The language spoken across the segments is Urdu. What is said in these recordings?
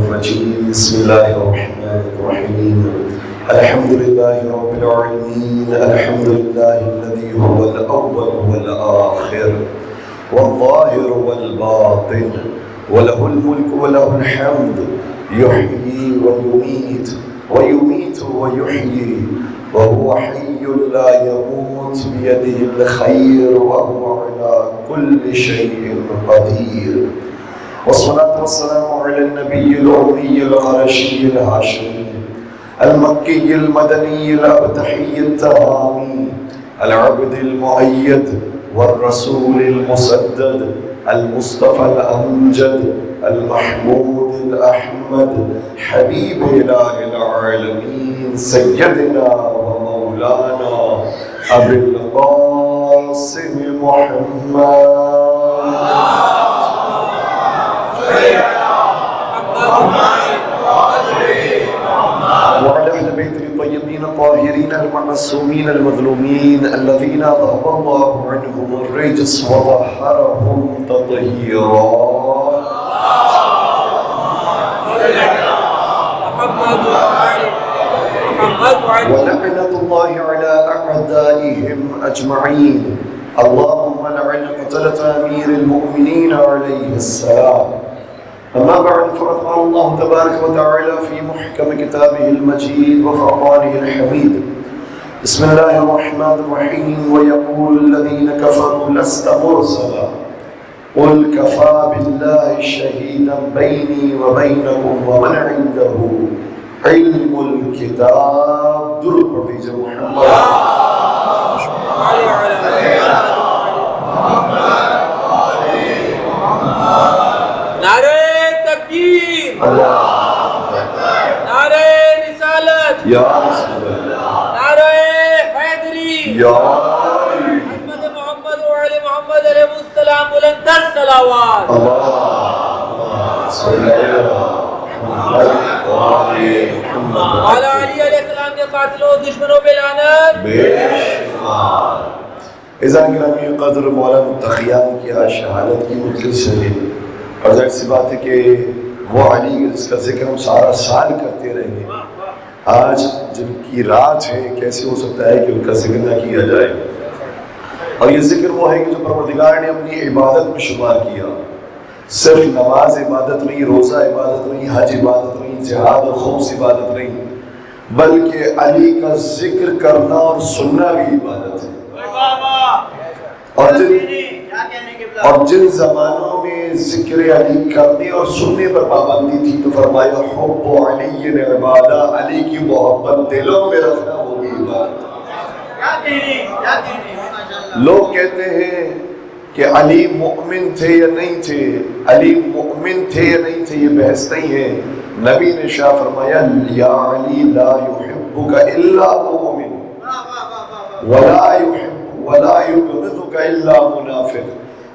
الرجيم بسم الله الرحمن الرحيم الحمد لله رب العالمين الحمد لله الذي هو الأول والآخر والظاهر والباطن وله الملك وله الحمد يحيي ويميت ويميت ويحيي وهو حي لا يموت بيده الخير وهو على كل شيء قدير والصلاة والسلام على النبي الأمي القرشي الهاشمي المكي المدني الأبتحي التهامي العبد المؤيد والرسول المسدد المصطفى الأمجد المحمود الأحمد حبيب إله العالمين سيدنا ومولانا أبي القاسم محمد وعلى أهل بيته الطيبين الطاهرين المعصومين المظلومين الذين ذهب الله عنهم الرجس وطهرهم تطهيرا ولعنة الله على أعدائهم أجمعين اللهم لعن قتلة أمير المؤمنين عليه السلام أما بعد فقد قال الله تبارك وتعالى في محكم كتابه المجيد وفرقانه الحميد بسم الله الرحمن الرحيم ويقول الذين كفروا لست مرسلا قل كفى بالله شهيدا بيني وبينكم ومن عنده علم الكتاب درب في محمد نعرہ رسالت یا رسول اللہ نعرہ حیدری یا محمد محمد وعلی محمد علیہ السلام بلندر صلوات اللہم صلی اللہ علی علیہ السلام کے قاتلوں دشمنوں پہ لعنت بے شمار اذن گرامی قدر مولانا متقیان کی شہادت کی مجلس ہے اور ظاہر سی بات ہے کہ وہ علی جس کا ذکر ہم سارا سال کرتے رہیں آج جن کی رات ہے کیسے ہو سکتا ہے کہ ان کا ذکر نہ کیا جائے اور یہ ذکر وہ ہے کہ جو پروردگار نے اپنی عبادت میں شمار کیا صرف نماز عبادت نہیں روزہ عبادت نہیں حج عبادت نہیں جہاد اور خمس عبادت نہیں بلکہ علی کا ذکر کرنا اور سننا بھی عبادت ہے اور جن زمانوں میں ذکر علی کرنے اور سننے پر پابندی تھی تو فرمایا حب علی عبادہ علی کی محبت دلوں میں رکھنا وہ بھی عبادت ہے لوگ کہتے ہیں کہ علی مؤمن تھے یا نہیں تھے علی مؤمن تھے یا نہیں تھے یہ بحث نہیں ہے نبی نے شاہ فرمایا یا علی لا یحبک الا مؤمن ولا یبغضک الا منافق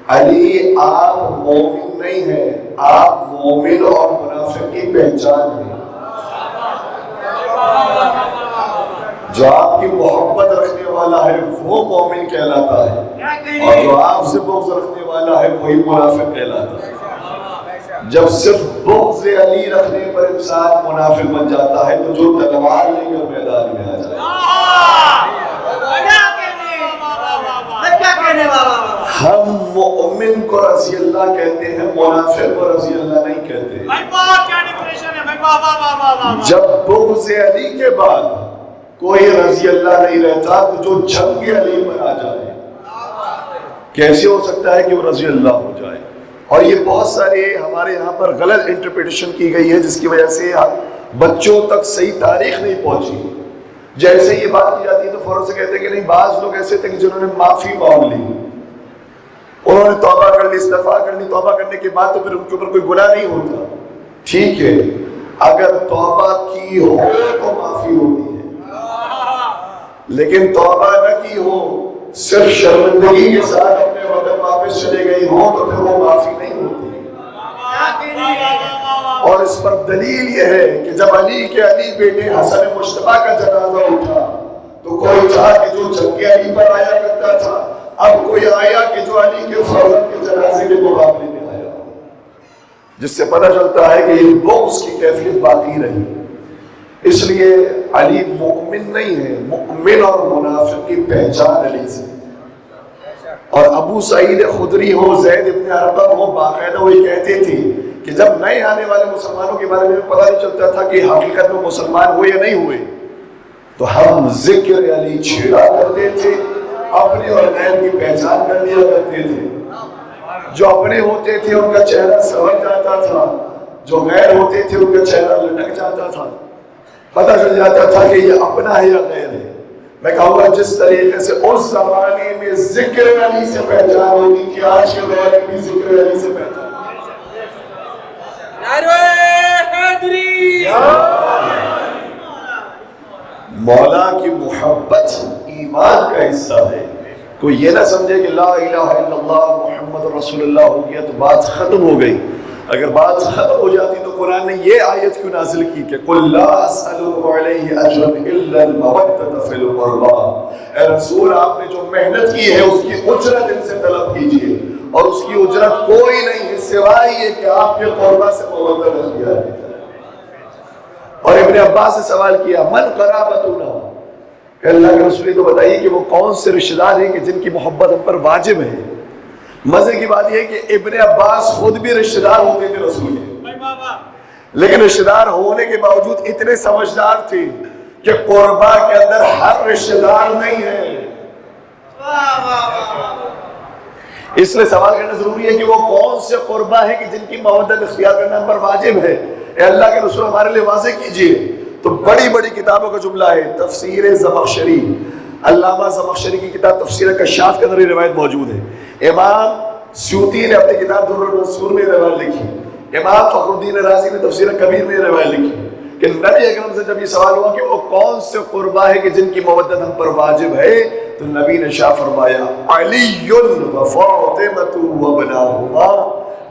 علی آپ مومن نہیں ہیں آپ مومن اور منافق کی پہچان ہیں جو آپ کی محبت رکھنے والا ہے وہ مومن کہلاتا ہے اور جو آپ سے بغض رکھنے والا ہے وہی منافق کہلاتا ہے جب صرف بغض علی رکھنے پر انسان منافق بن جاتا ہے تو جو تلوار لے کر میدان میں آ جائے ہم مؤمن کو رضی اللہ کہتے ہیں منافق کو رضی اللہ نہیں کہتے جب بغض علی کے بعد کوئی رضی اللہ نہیں رہتا تو جو جنگ علی پر آ جائے کیسے ہو سکتا ہے کہ وہ رضی اللہ ہو جائے اور یہ بہت سارے ہمارے یہاں پر غلط انٹرپریٹیشن کی گئی ہے جس کی وجہ سے بچوں تک صحیح تاریخ نہیں پہنچی جیسے یہ بات کی جاتی ہے تو فوراً سے کہتے ہیں کہ نہیں بعض لوگ ایسے تھے کہ جنہوں نے معافی مانگ لی انہوں نے توبہ کر لی استغفار کر لی توبہ کرنے کے بعد تو پھر ان کے اوپر کوئی گناہ نہیں ہوتا ٹھیک ہے اگر توبہ کی ہو تو معافی ہوتی ہے لیکن توبہ نہ کی ہو صرف شرمندگی کے ساتھ اپنے وطن واپس چلے گئی ہو تو پھر وہ معافی نہیں ہوتی اور اس پر دلیل یہ ہے کہ جب علی کے علی بیٹے حسن مجتبیٰ کا جنازہ اٹھا تو کوئی تھا کہ جو جنگ علی پر آیا کرتا تھا اب کوئی آیا کہ جو علی کے فرزند کے جنازے کے مقابلے میں آیا جس سے پتہ چلتا ہے کہ یہ بغض کی کیفیت باقی رہی. اس لیے علی مؤمن نہیں ہے، مؤمن اور منافق کی پہچان علی سے. اور ابو سعید خدری ہو، زید ابن ارقم ہو، باقاعدہ وہی کہتے تھے کہ جب نئے آنے والے مسلمانوں کے بارے میں پتہ نہیں چلتا تھا کہ حقیقت میں مسلمان ہوئے یا نہیں ہوئے، تو ہم ذکر علی چھیڑا کرتے تھے، اپنے اور غیر کی پہچان کر لیا کرتے تھے. جو اپنے ہوتے تھے ان کا چہرہ سنور جاتا تھا، جو غیر ہوتے تھے ان کا چہرہ لٹک جاتا تھا. پتہ چل جاتا تھا کہ یہ اپنا ہے یا غیر ہے. میں کہوں گا جس طریقے سے اس زمانے میں ذکر علی سے پہچان ہوتی تھی، آج کے دور میں بھی ذکر علی سے پہچان. مولا کی محبت ایمان کا حصہ ہے. کوئی یہ نہ سمجھے کہ لا الہ الا اللہ محمد رسول اللہ ہو گیا تو بات ختم ہو گئی. اگر بات ختم ہو جاتی تو قرآن نے یہ آیت کیوں نازل کی کہ قل لا اسألکم علیہ اجرا الا المودۃ فی القربى. اے رسول آپ نے جو محنت کی ہے اس کی اجرت ان سے طلب کیجئے، اور اس کی اجرت کوئی نہیں ہے سوائے یہ کہ آپ کے قربہ سے مودت اختیار کی جائے. اور ابن عباس سے سوال کیا من قرابتنا، کہ اللہ کے رسول تو بتائیے کہ وہ کون سے رشتہ دار ہیں کہ جن کی محبت ہم پر واجب ہے. مزے کی بات یہ ہے کہ ابن عباس خود بھی رشتہ دار ہوتے تھے رسول کے، لیکن رشتہ دار ہونے کے باوجود اتنے سمجھدار تھے کہ قربہ کے اندر ہر رشتہ دار نہیں ہے. اس لیے سوال کرنا ضروری ہے کہ وہ کون سے قربہ ہے کہ جن کی مودت اختیار کرنا ہم پر واجب ہے. اے اللہ کے رسول ہمارے لیے واضح کیجئے. تو بڑی بڑی کتابوں کا جملہ ہے. تفسیر زمخشری، علامہ زمخشری کی کتاب تفسیر کشاف کے اندر یہ روایت موجود ہے. امام سیوطی نے اپنی کتاب در المنصور میں روایت لکھی. امام فخر الدین رازی نے تفسیر کبیر میں روایت لکھی کہ نبی اکرم سے جب یہ سوال ہوا کہ وہ کون سے قربہ ہے کہ جن کی مودت ہم پر واجب ہے، تو نبی نے شاہ فرمایا علی و فاطمۃ و ابناہما،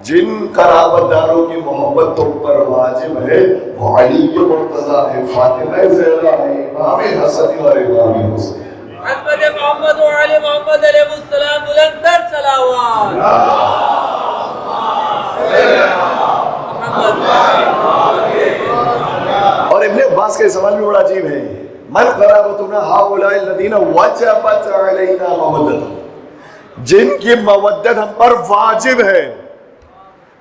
جن قرابت داروں کی محبت تم پر واجب ہے وہ علی مرتضیٰ ہے، فاطمہ زہرا ہے، امام حسن اور امام حسین. محمد محمد وعلی محمد علیہ السلام بلند تر صلوات. اور ابن عباس کا سوال بھی بڑا عجیب ہے. من قرابتنا هؤلاء الذين وجبت علينا مودتهم، جن کی مودت ہم پر واجب ہے.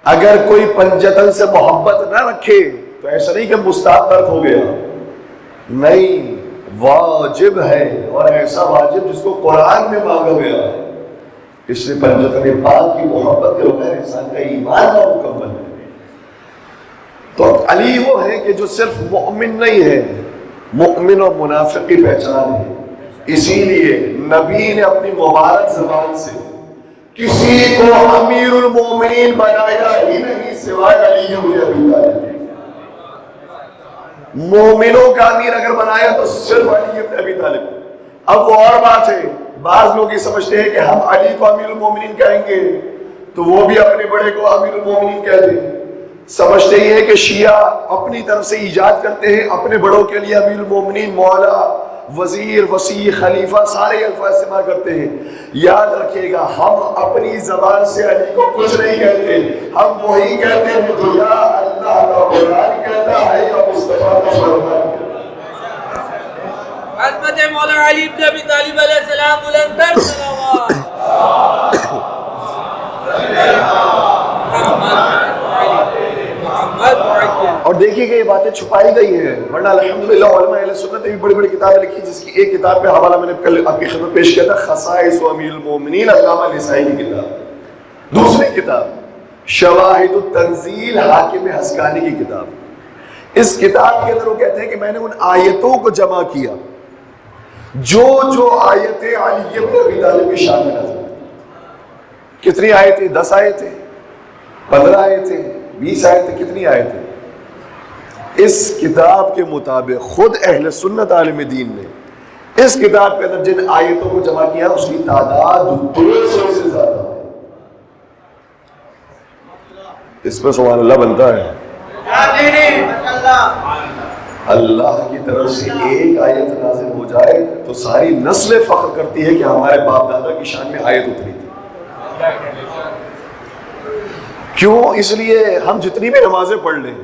اگر کوئی پنجتن سے محبت نہ رکھے تو ایسا نہیں کہ مستحب ترک ہو گیا، نہیں، واجب ہے، اور ایسا واجب جس کو قرآن میں مانگا گیا ہے. اس لیے پنجتن پاک کی محبت کے بغیر انسان کا ایمان نہ مکمل ہے. تو علی وہ ہے کہ جو صرف مؤمن نہیں ہے، مؤمن اور منافق کی پہچان ہے. اسی لیے نبی نے اپنی مبارک زبان سے کسی کو امیر المومنین بنایا ہی نہیں سوائے علی بن ابی طالب. مومنوں کا امیر اگر بنایا تو صرف علی بن ابی طالب. اب وہ اور بات ہے، بعض لوگ یہ سمجھتے ہیں کہ ہم علی کو امیر المومنین کہیں گے تو وہ بھی اپنے بڑے کو امیر المومنین کہتے ہیں. سمجھتے ہی ہے کہ شیعہ اپنی طرف سے ایجاد کرتے ہیں اپنے بڑوں کے لیے امیر المومنین، مولا، وزیر، وسیع، خلیفہ، سارے الفاظ استعمال کرتے ہیں. یاد رکھیے گا ہم اپنی زبان سے علی کو کچھ نہیں کہتے، ہم وہی کہتے ہیں جو یا اللہ کا قرآن کہتا ہے یا مصطفیٰ کا فرمان کہتا ہے. حضرت مولا علی بن ابی طالب علیہ السلام بلند تر صلوات. اور دیکھیے کہ یہ باتیں چھپائی گئی ہیں، ورنہ الحمدللہ علماء اہل سنت نے بھی بڑی بڑی کتابیں لکھی، جس کی ایک کتاب پہ حوالہ میں نے کل آپ کی خدمت پیش کیا تھا، خصائص امیر المومنین، علامہ نسائی کی کتاب. دوسری کتاب شواہد التنزیل، حاکم حسکانی کی کتاب. اس کتاب کے اندر وہ کہتے ہیں کہ میں نے ان آیتوں کو جمع کیا جو آیتیں علی بن ابی طالب کی شان میں نازل. کتنی آیتیں؟ 10 آیتیں، 15 آیتیں، 20 آیتیں، کتنی آیتیں؟ اس کتاب کے مطابق خود اہل سنت عالم دین نے اس کتاب کے اندر جن آیتوں کو جمع کیا اس کی تعداد 200 سے زیادہ ہے. اس پہ سبحان اللہ بنتا ہے. اللہ کی طرف سے ایک آیت نازل ہو جائے تو ساری نسل فخر کرتی ہے کہ ہمارے باپ دادا کی شان میں آیت اتری تھی. کیوں؟ اس لیے ہم جتنی بھی نمازیں پڑھ لیں،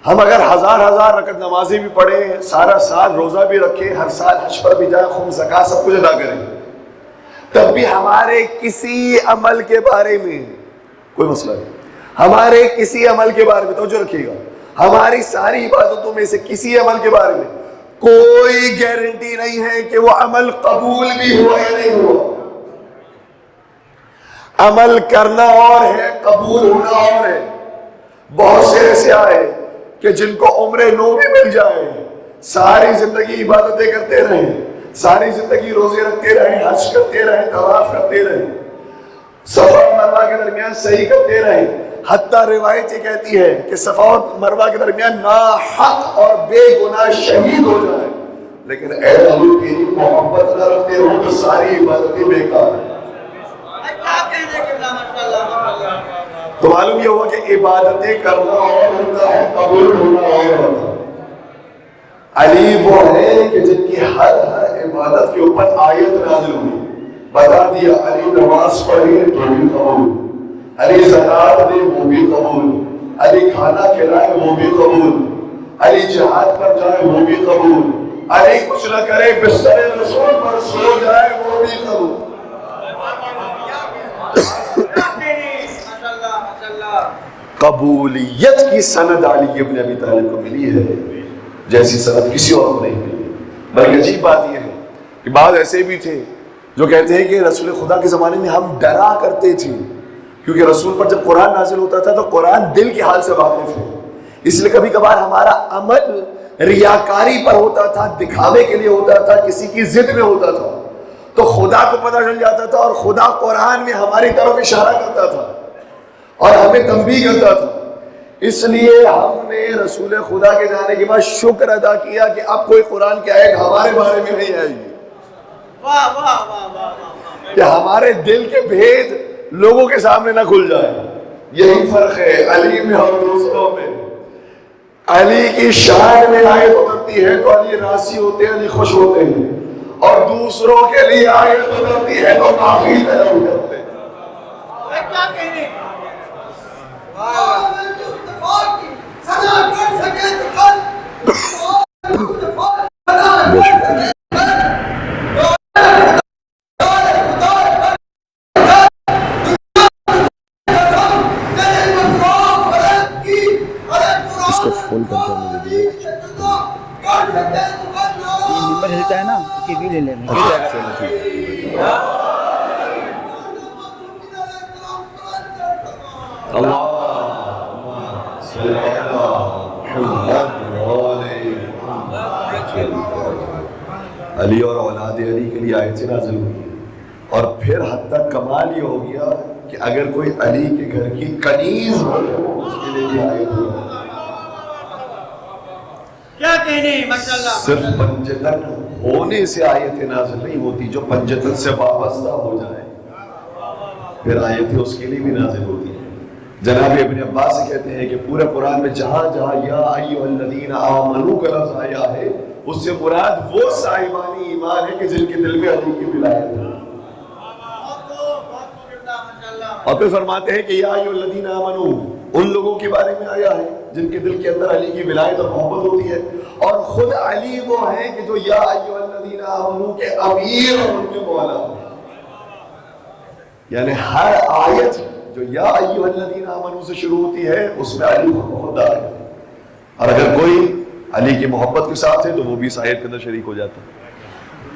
ہم اگر ہزار رکعت نمازیں بھی پڑھیں، سارا سال روزہ بھی رکھیں، ہر سال حج پر بھی جائیں، خم زکوٰۃ سب کچھ ادا کریں، تب بھی ہمارے کسی عمل کے بارے میں کوئی مسئلہ نہیں. ہمارے کسی عمل کے بارے میں توجہ رکھیے گا، ہماری ساری عبادتوں میں سے کسی عمل کے بارے میں کوئی گارنٹی نہیں ہے کہ وہ عمل قبول بھی ہوا یا نہیں ہوا. عمل کرنا اور ہے، قبول ہونا اور ہے. بہت سے ایسے آئے کہ جن کو عمر نو بھی مل جائے، ساری زندگی عبادتیں کرتے رہیں، ساری زندگی روزے رکھتے رہیں، حج کرتے رہیں، طواف کرتے رہیں، صفا اور مروہ کے درمیان صحیح کرتے رہیں، حتیٰ روایت یہ کہتی ہے کہ صفا اور مروہ کے درمیان ناحق اور بے گناہ شہید ہو جائے، لیکن اے اللہ کی محبت نہ رکھتے ہو تو ساری عبادتیں بیکار ہیں. تو معلوم یہ ہوا کہ عبادتیں کرنا اور ہوتا ہے، قبول ہونا اور ہوتا ہے. علی وہ ہے کہ جن کی ہر عبادت کے اوپر آیت نازل ہوئی، بتا دیا علی نماز پڑھے تو بھی قبول، علی زکات دے وہ بھی قبول، علی کھانا کھلائے وہ بھی قبول، علی جہاد پر جائے وہ بھی قبول، علی کچھ نہ کرے بستر رسول پر سو جائے وہ بھی قبول. قبولیت کی سند علی ابن ابی طالب کو ملی ہے جیسی سند کسی اور کو نہیں ملی. بلکہ عجیب بات یہ ہے کہ بعض ایسے بھی تھے جو کہتے ہیں کہ رسول خدا کے زمانے میں ہم ڈرا کرتے تھے، کیونکہ رسول پر جب قرآن نازل ہوتا تھا تو قرآن دل کے حال سے واقف ہے، اس لیے کبھی کبھار ہمارا عمل ریاکاری پر ہوتا تھا، دکھاوے کے لیے ہوتا تھا، کسی کی ضد میں ہوتا تھا، تو خدا کو پتہ چل جاتا تھا اور خدا قرآن میں ہماری طرف اشارہ کرتا تھا اور ہمیں تنبیہ کرتا تھا. اس لیے ہم نے رسول خدا کے جانے کے بعد شکر ادا کیا کہ اب کوئی قرآن کی آیت ہمارے بارے میں نہیں آئے گی، کہ ہمارے دل کے بھید لوگوں کے سامنے نہ کھل جائے. یہی فرق ہے علی میں اور دوستوں میں. علی کی شان میں آیت اترتی ہے تو علی راضی ہوتے ہیں، علی خوش ہوتے ہیں، اور دوسروں کے لیے آیت اترتی ہے تو معافی طلب کرتے ہیں. اس کو فول کر کے مجھے دیجیے. یہ نمبر ہلتا ہے نا کہ بھی لے لیں. علی اور اولاد علی کے لیے آیتیں نازل ہوئی، اور پھر حتیٰ کمال یہ ہو گیا کہ اگر کوئی علی کے گھر کی کنیز ہو اس کے لیے بھی آیت ہوئی. کیا کہنے ماشاءاللہ. صرف پنجتن ہونے سے آیتیں نازل نہیں ہوتی، جو پنجتن سے وابستہ ہو جائے پھر آیتیں اس کے لیے بھی نازل ہوتی ہیں. جناب ابن عباس سے کہتے ہیں کہ پورے قرآن میں جہاں جہاں یا ایھا الذین آمنوا کا لفظ آیا ہے اس سے مراد وہ صاحبان ایمان ہے کہ جن کے دل میں علی کی ولایت ہے. اور پھر فرماتے ہیں کہ یا ایھا الذین آمنوا ان لوگوں کے بارے میں آیا ہے جن کے دل کے اندر علی کی ولایت اور محبت ہوتی ہے، اور خود علی وہ ہیں کہ جو یا ایھا الذین آمنوا کے امیر اور ان کے مولا. یعنی ہر آیت جو یا ایھا الذین آمنوا سے شروع ہوتی ہے اس میں علی وفادار ہے، اور اگر کوئی علی کی محبت کے ساتھ ہے تو وہ بھی اس آیت کے اندر شریک ہو جاتا ہے.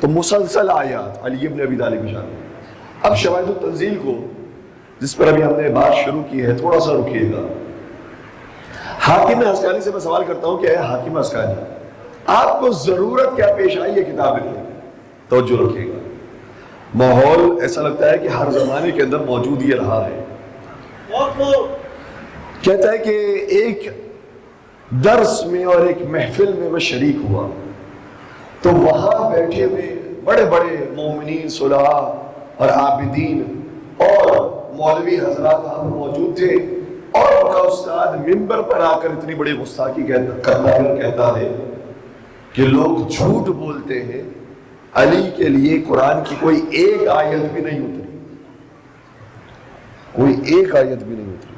تو مسلسل آیات علی ابن ابی طالب کی شان. اب شواہد التنزیل کو جس پر ابھی ہم نے بات شروع کی ہے تھوڑا سا رکیے گا. حاکم عسقلانی سے میں سوال کرتا ہوں کہ اے حاکم عسقلانی، آپ کو ضرورت کیا پیش آئی ہے کتاب لکھنے کی؟ توجہ رکھیے گا. ماحول ایسا لگتا ہے کہ ہر زمانے کے اندر موجود یہ رہا ہے. کہتا ہے کہ ایک درس میں اور ایک محفل میں میں شریک ہوا تو وہاں بیٹھے ہوئے بڑے بڑے مومنین، صلحاء اور عابدین اور مولوی حضرات وہاں موجود تھے، اور ان کا استاد منبر پر آ کر اتنی بڑی گستاخی کہتا ہے کہ لوگ جھوٹ بولتے ہیں، علی کے لیے قرآن کی کوئی ایک آیت بھی نہیں اتری، کوئی ایک آیت بھی نہیں اتری.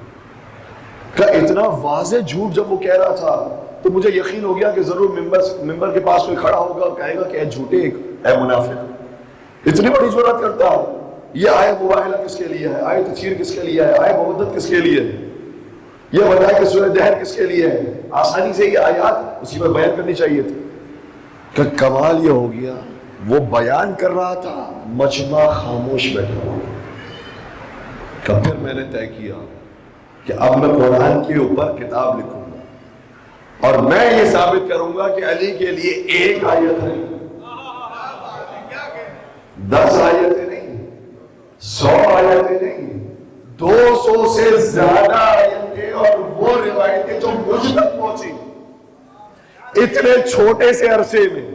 کا اتنا واضح جھوٹ جب وہ کہہ رہا تھا تو مجھے یقین ہو گیا کہ ضرور ممبر کے پاس کوئی کھڑا ہوگا اور کہے گا کہ اے جھوٹے اے منافق اتنی بڑی جرات کرتا ہے، یہ آئے مباہلہ کس کے لیے ہے، آئے تطہیر کس کے لیے ہے، آئے مودت کس کے لیے ہے، یہ بتائے کہ سورہ دہر کس کے لیے ہے، آسانی سے یہ آیات اسی پر بیان کرنی چاہیے تھی کہ کمال یہ ہو گیا وہ بیان کر رہا تھا، مجمع خاموش بیٹھا ہوا کہ پھر میں نے طے کیا کہ اب میں قرآن کے اوپر کتاب لکھوں گا اور میں یہ ثابت کروں گا کہ علی کے لیے ایک آیت نہیں، 10 آیتیں نہیں، 100 آیتیں نہیں، 200 سے زیادہ آیتیں اور وہ روایتیں جو مجھ تک پہنچی اتنے چھوٹے سے عرصے میں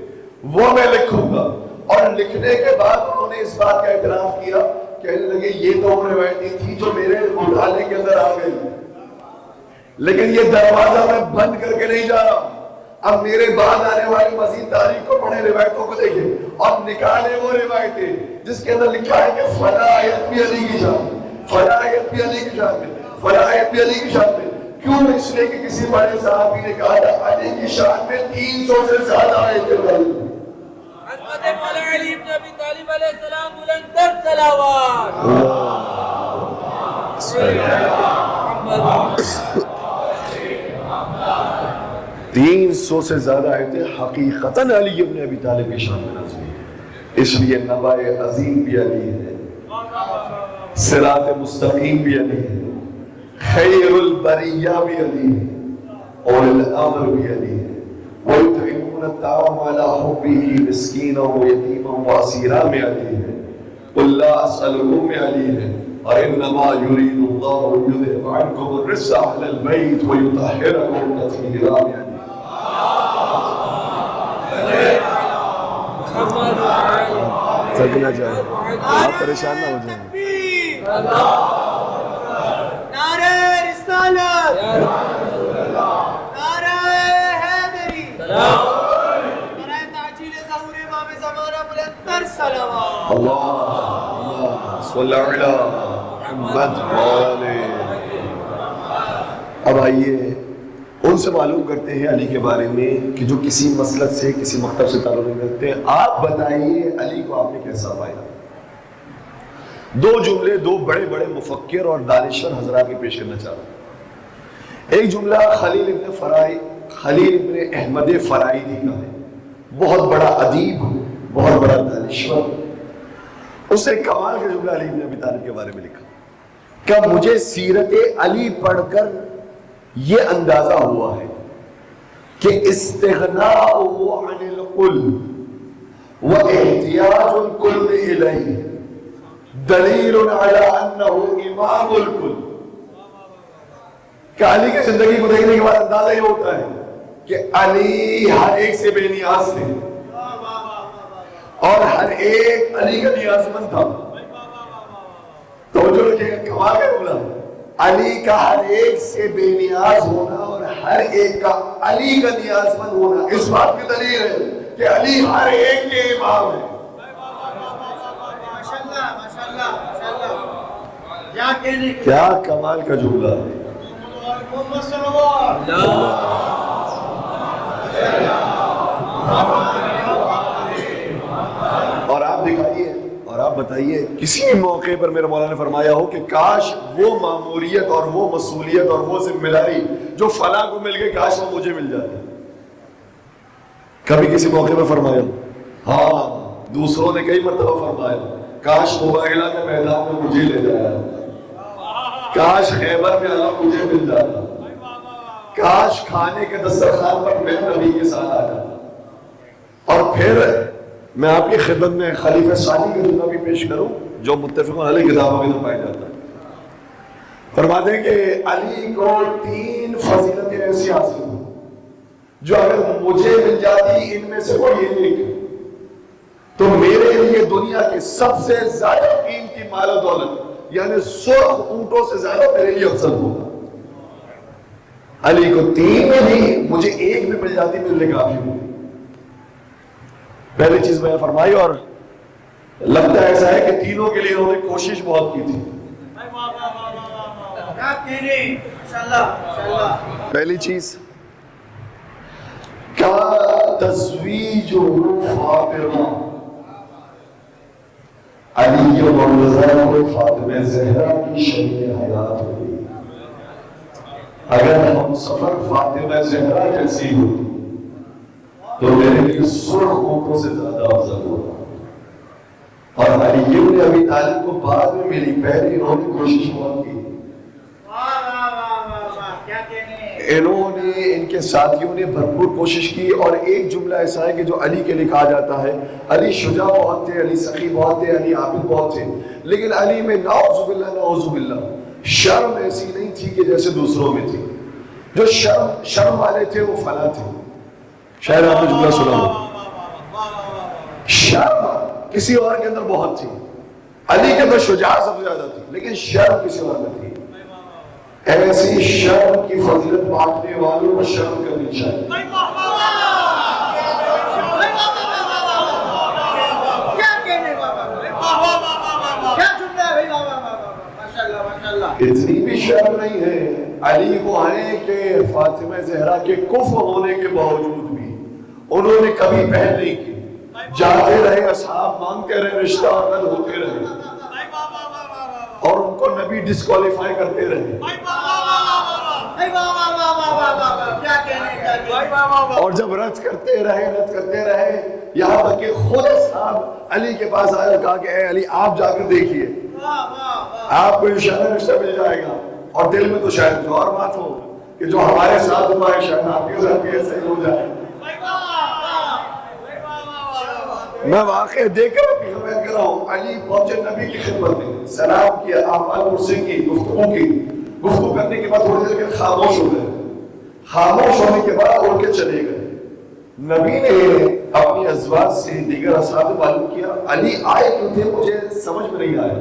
وہ میں لکھوں گا۔ اور لکھنے کے بعد انہوں نے اس بات کا اعتراف کیا، کہنے لگے یہ تو وہ روایتیں تھی جو میرے مطالعے کے اندر آ گئی، لیکن یہ دروازہ میں بند کر کے نہیں جا رہا، اب میرے بعد آنے والی مزید تاریخ کو پڑھیں، روایتوں کو دیکھیں اور نکالیں وہ روایتیں جس کے اندر لکھا ہے کہ فلاں آیت بھی علی کی شان میں، فلاں آیت بھی علی کی شان میں، فلاں آیت بھی علی کی شان میں۔ کیوں؟ اس لیے کہ کسی بڑے صحابی نے کہا تھا علی کی شان میں 300 سے زیادہ آیتیں والی۔ حضرت مولا علی بن ابی طالب علیہ السلام بلند تر صلوات۔ 300 سے زیادہ آیتیں حقیقتاً علی ابن ابی طالب کی شان میں نازل ہوئی، اس لیے نبائے عظیم بھی علی ہے، صراط مستقیم بھی علی ہے، خیر البریہ بھی علی ہے، اور الامر بھی علی ہے، وَيُطْعِمُونَ الطَّعَامَ عَلَىٰ حُبِّهِ مِسْكِینًا وَیَتِیمًا وَاسِیرًا میں علی ہے، قُل لَا أَسْأَلُكُم میں علی ہے، اور انما یرید اللہ لیذهب عنکم الرجس اہل البیت ویطہرکم تطہیرا میں علی تھک نہ جائے، آپ پریشان نہ ہو جائیں۔ نعرہ رسالت، نعرہ حیدری، نعرہ تعجیل ظہور امام زمانہ بلند تر صلوات۔ اللہ صلی علی محمد وآلہ۔ اب آئیے ان سے معلوم کرتے ہیں علی کے بارے میں کہ جو کسی مسلک سے کسی مکتب سے تعلق نہیں رکھتے ہیں۔ آپ بتائیے علی کو آپ نے کیسا پایا؟ دو جملے دو بڑے بڑے مفکر اور دانشور حضرات کے پیش کرنا چاہ رہا ہوں۔ ایک جملہ خلیل ابن احمد فرائدی کا ہے، بہت بڑا ادیب، بہت بڑا دانشور۔ اس نے کمال کا جملہ علی ابن ابی طالب کے بارے میں لکھا کہ مجھے سیرت علی پڑھ کر یہ اندازہ ہوا ہے کہ استغناء عن الکل و احتیاج الکل الیہ دلیل علی انہ امام الکل۔ کہ علی کی زندگی کو دیکھنے کے بعد اندازہ یہ ہوتا ہے کہ علی ہر ایک سے بے نیاز تھے اور ہر ایک علی کا نیاز مند تھا۔ تو جو رکھے گا کمال کا جملہ، علی کا ہر ایک سے بے نیاز ہونا اور ہر ایک کا علی کا نیاز مند ہونا اس بات کی دلیل ہے کہ علی ہر ایک کے امام ہے۔ کیا کمال کا جملہ ہے۔ اور آپ دکھائیے اور آپ بتائیے کسی بھی موقع پر میرے مولا نے فرمایا ہو کہ کاش وہ ماموریت اور وہ مسئولیت اور وہ ذمہ داری جو فلاں کو مل گئی کاش وہ مجھے مل جاتی؟ کبھی کسی موقع پر فرمایا؟ ہاں، دوسروں نے کئی مرتبہ فرمایا کاش مباہلہ کے میدان میں مجھے لے جایا، کاش خیبر میں اللہ مجھے مل جاتا، کاش کھانے کے دسترخوان پر میں نبی کے ساتھ آ جاتا۔ اور پھر میں آپ کی خدمت میں خلیفہ ثانی کا جملہ بھی پیش کروں جو متفق علیہ کتابوں میں پایا جاتا ہے۔ فرماتے ہیں کہ علی کو 3 فضیلتیں ایسی حاصل ہوئی جو اگر مجھے مل جاتی ان میں سے کوئی ایک تو میرے لیے دنیا کے سب سے زیادہ قیمتی مال و دولت یعنی سرخ اونٹوں سے زیادہ میرے لیے افضل ہوگا۔ علی کو 3 میں بھی مجھے ایک میں مل جاتی میرے لیے کافی ہوگی۔ پہلی چیز میں نے فرمائی اور لگتا ہے ایسا ہے کہ تینوں کے لیے انہوں نے کوشش بہت کی تھی۔ پہلی چیز کیا تزویج فاطمہ علی مرتضیٰ کو فاطمہ زہرا کی شریک حیات ہوئی. اگر ہم سفر فاطمہ زہرا جیسی ہوتی تو میرے لیے سرخ اونٹوں سے زیادہ افضل ہوتا. اور علی بن ابی طالب کو بعد میں ملی، پہلے انہوں نے کوشش بہت کی. انہوں نے ان کے ساتھیوں نے بھرپور کوشش کی. اور ایک جملہ ایسا ہے کہ جو علی کے لیے کہا جاتا ہے علی شجاع بہت تھے، علی سخی بہت تھے، علی عابد بہت تھے، لیکن علی میں نعوذ باللہ شرم ایسی نہیں تھی کہ جیسے دوسروں میں تھی. جو شرم والے تھے وہ فنا تھے. شاید آپ نے جملہ سنا ہو. شرم کسی اور کے اندر بہت تھی، علی کے اندر شجاعت سب سے زیادہ تھی، لیکن شرم کسی اور میں تھی. ایسی شرم کی فضیلت بانٹنے والوں کو شرم کرنی چاہیے. اتنی بھی شرم نہیں ہے علی کو ہے کہ فاطمہ زہرا کے کفر ہونے کے باوجود بھی انہوں نے کبھی پہل نہیں کی. جاتے رہے، اصحاب مانگتے رہے، رشتہ اور رد ہوتے رہے، اور ان کو نبی ڈسکوالیفائی کرتے رہے. اور جب رد کرتے رہے یہاں تک کہ خود اصحاب علی کے پاس آئے اور کہا کہ اے علی آپ جا کر دیکھیے، آپ کو انشاءاللہ رشتہ مل جائے گا. اور دل میں تو شاید اور بات ہو کہ جو ہمارے ساتھ ہوا ہے شاید آپ کے ساتھ بھی ایسا ہی ہو جائے. میں واقعہ دیکھ کر اپنی خبر کر رہا ہوں. علی پہنچے نبی کی خدمت میں، سلام کیا، اعمال مرسی کی، گفتگو کرنے کے بعد تھوڑی دیر کے خاموش ہو گئے. خاموش ہونے کے بعد اڑ کے چلے گئے. نبی نے اپنی ازواج سے دیگر اصحاب معلوم کیا علی آئے کیوں تھے، مجھے سمجھ میں نہیں آیا.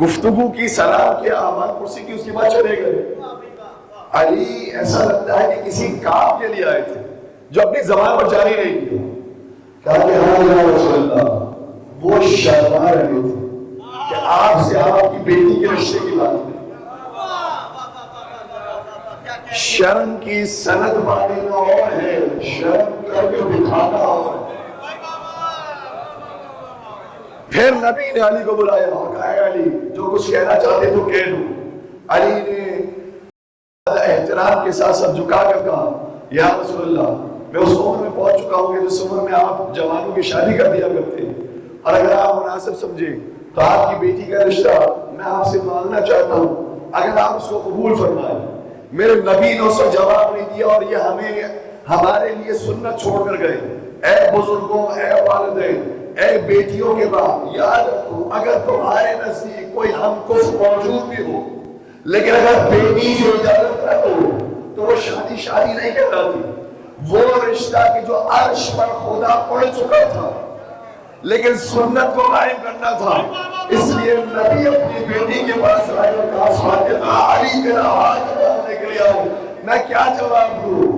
گفتگو کی، سلام کیا، اعمال مرسی کی، اس کے بعد چلے گئے. علی ایسا لگتا ہے کہ کسی کام کے لیے آئے تھے جو اپنی زبان پر جاری نہیں کیا. کہا کہ ہاں یا رسول اللہ، وہ شرما رہے تھے کہ آپ سے آپ کی بیٹی کے رشتے کی بات ہے. شرم کی سند ماننا اور ہے، شرم کر کے دکھانا اور ہے. پھر نبی نے علی کو بلایا اور کہا ہے علی جو کچھ کہنا چاہتے تو کہہ دو. علی نے احترام کے ساتھ ساتھ جھکا کر کہا یا رسول اللہ میں اس عمر میں پہنچ چکا ہوں کہ جس عمر میں آپ جوانوں کی شادی کر دیا کرتے ہیں، اور اگر آپ مناسب سمجھیں تو آپ کی بیٹی کا رشتہ میں آپ سے مانگنا چاہتا ہوں، اگر آپ اس کو قبول فرمائیں. میرے نبی نے اس کو جواب نہیں دیا اور یہ ہمارے لیے سنت چھوڑ کر گئے. اے بزرگوں، اے والدین، اے بیٹیوں کے بعد یاد رکھو اگر تمہارے نزدیک کوئی ہم کفر موجود بھی ہو لیکن اگر بیٹی سے اجازت نہ ہو تو وہ شادی نہیں کہلاتی. وہ رشتہ کہ جو عرش پر خدا پڑ چکا تھا لیکن سنت کو قائم کرنا تھا. اس لیے نبی اپنی بیٹی کے پاس آئے اور کہا فاطمہ علی تیرا ہاتھ ڈالنے کے لیے آؤ. میں کیا جواب دوں؟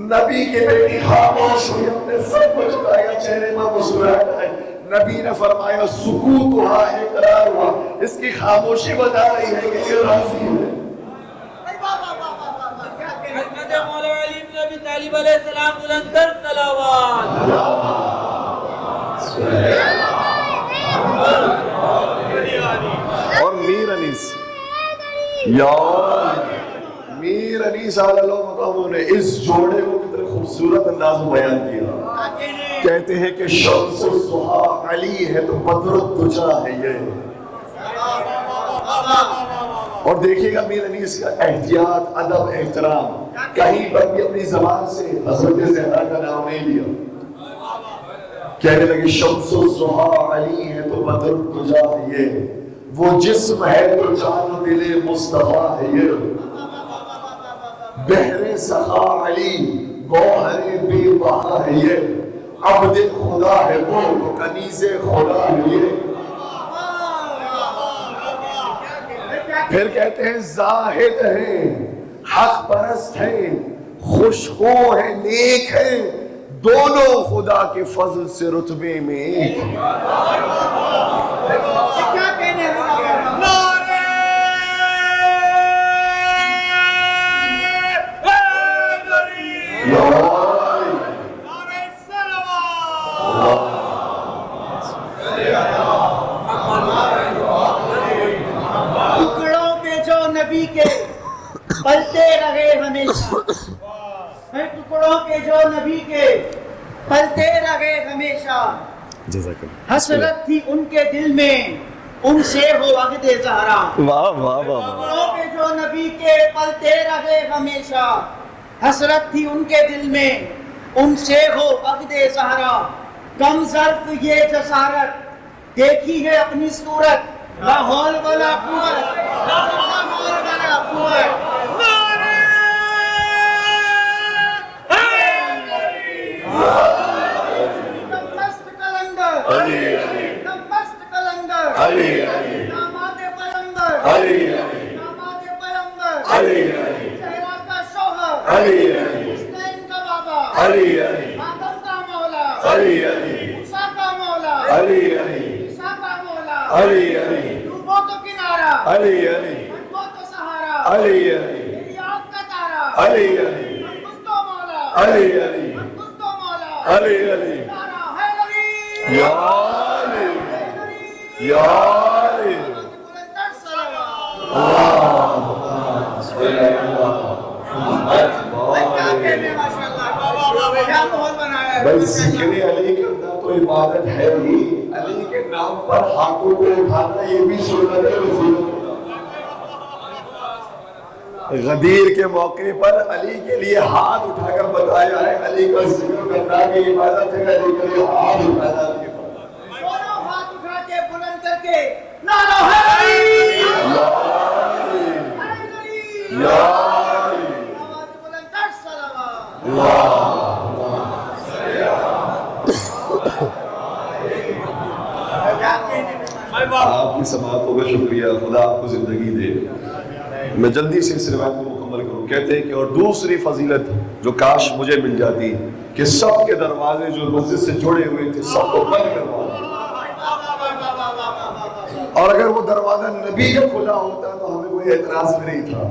نبی کی بیٹی خاموش ہوئی، اپنے سب کو جھکایا، چہرے میں مسکراہٹ آئی. نبی نے فرمایا سکوت ہوا، اقرار ہوا. اس کی خاموشی بتا رہی ہے کہ یہ راضی ہے. مولا علی بن ابی طالب علیہ السلام بلندر صلوات. اور میر انیس میر انیس علیہ اللہ مقاموں نے اس جوڑے کو کتنے خوبصورت انداز میں بیان کیا. کہتے ہیں کہ شمس الضحیٰ علی ہے تو بدر الدجا ہے یہ. اور دیکھیے گا میر انیس کا احتیاط، ادب، احترام، کہیں پر بھی اپنی زبان سے حضرت زہرا کا نام نہیں لیا. کہنے لگے شمس الضحیٰ علی ہے تو بدر الدجا ہے یہ. وہ جسم ہے تو جان و دل مصطفیٰ ہے یہ. بحر سخا علی گوہر بے بہا ہے یہ. عبد خدا ہے وہ تو کنیز خدا ہے یہ. پھر کہتے ہیں زاہد ہیں، حق پرست ہیں، خوشخو ہیں، نیک ہیں، دونوں خدا کے فضل سے رتبے میں ایک ہیں. کیا کہنے کہ جو نبی کے پلتے رہے ہمیشہ، جزاک اللہ. حسرت تھی ان کے دل میں ان سے ہو عقد زہرا. واہ واہ واہ واہ. وہ کہ جو نبی کے پلتے رہے ہمیشہ، حسرت تھی ان کے دل میں ان سے ہو عقد زہرا. کم ظرف یہ جسارت دیکھی ہے اپنی صورت، لا حول ولا قوت، لا حول ولا قوت. مست کلندر، مست کلندر، داماد پیغمبر، داماد پیغمبر، چہرہ کا شوہر، حسنین کا بابا، آدم کا مولا، موسیٰ کا مولا، عیسیٰ کا مولا، ڈوبو تو کنارہ، بنبو تو سہارا، میری آنکھ کا تارا، من کن تو مولا، من کن تو مولا، تارا ہے علی، یا علی، یا علی. بلندر صلوات. کیا کہنے ماشاءاللہ، کیا ماحول بنایا ہے. بھائی ذکر علی کرنا تو عبادت ہے ہی، علی کے نام پر ہاتھوں کو اٹھانا یہ بھی سنت ہے. غدیر کے موقع پر علی کے لیے ہاتھ اٹھا کر بتایا ہے علی کا ذکر کرنا کی عبادت ہے. علی کے لیے ہاتھ اٹھانا کی دونوں ہاتھ اٹھا کے بلند کر کے نعرہ ہے علی، یا بلندر صلوات. آپ کی سماعتوں کا شکریہ. خدا آپ کو زندگی دے. میں جلدی سے اس روایت کو مکمل کروں. کہتے ہیں کہ اور دوسری فضیلت جو کاش مجھے مل جاتی کہ سب کے دروازے جو مسجد سے جڑے ہوئے تھے سب کو بند کروا دیں، اور اگر وہ دروازہ نبی کا کھلا ہوتا تو ہمیں کوئی اعتراض بھی نہیں تھا.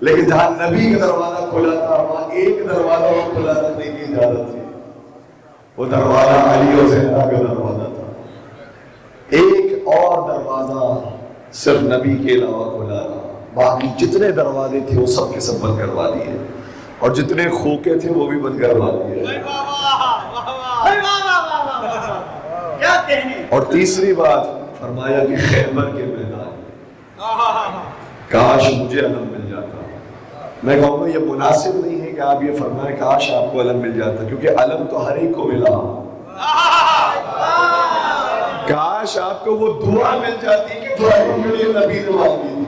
لیکن جہاں نبی کا دروازہ کھلا تھا وہاں ایک دروازہ اور کھلا رکھنے کی اجازت تھی. وہ دروازہ علی اور زہرا کا دروازہ تھا. ایک اور دروازہ صرف نبی کے علاوہ کھلا رہا. باقی جتنے دروازے تھے وہ سب کے سب بند کروا دیے، اور جتنے خوکے تھے وہ بھی بند کروا دیے. اور تیسری بات فرمایا کہ خیبر کے میدان کاش مجھے علم مل جاتا. میں کہوں گا یہ مناسب نہیں ہے کہ آپ یہ فرمائیں کاش آپ کو علم مل جاتا، کیونکہ علم تو ہر ایک کو ملا. کاش آپ کو وہ دعا مل جاتی کہ جو کے لیے نبی نے مانگی تھی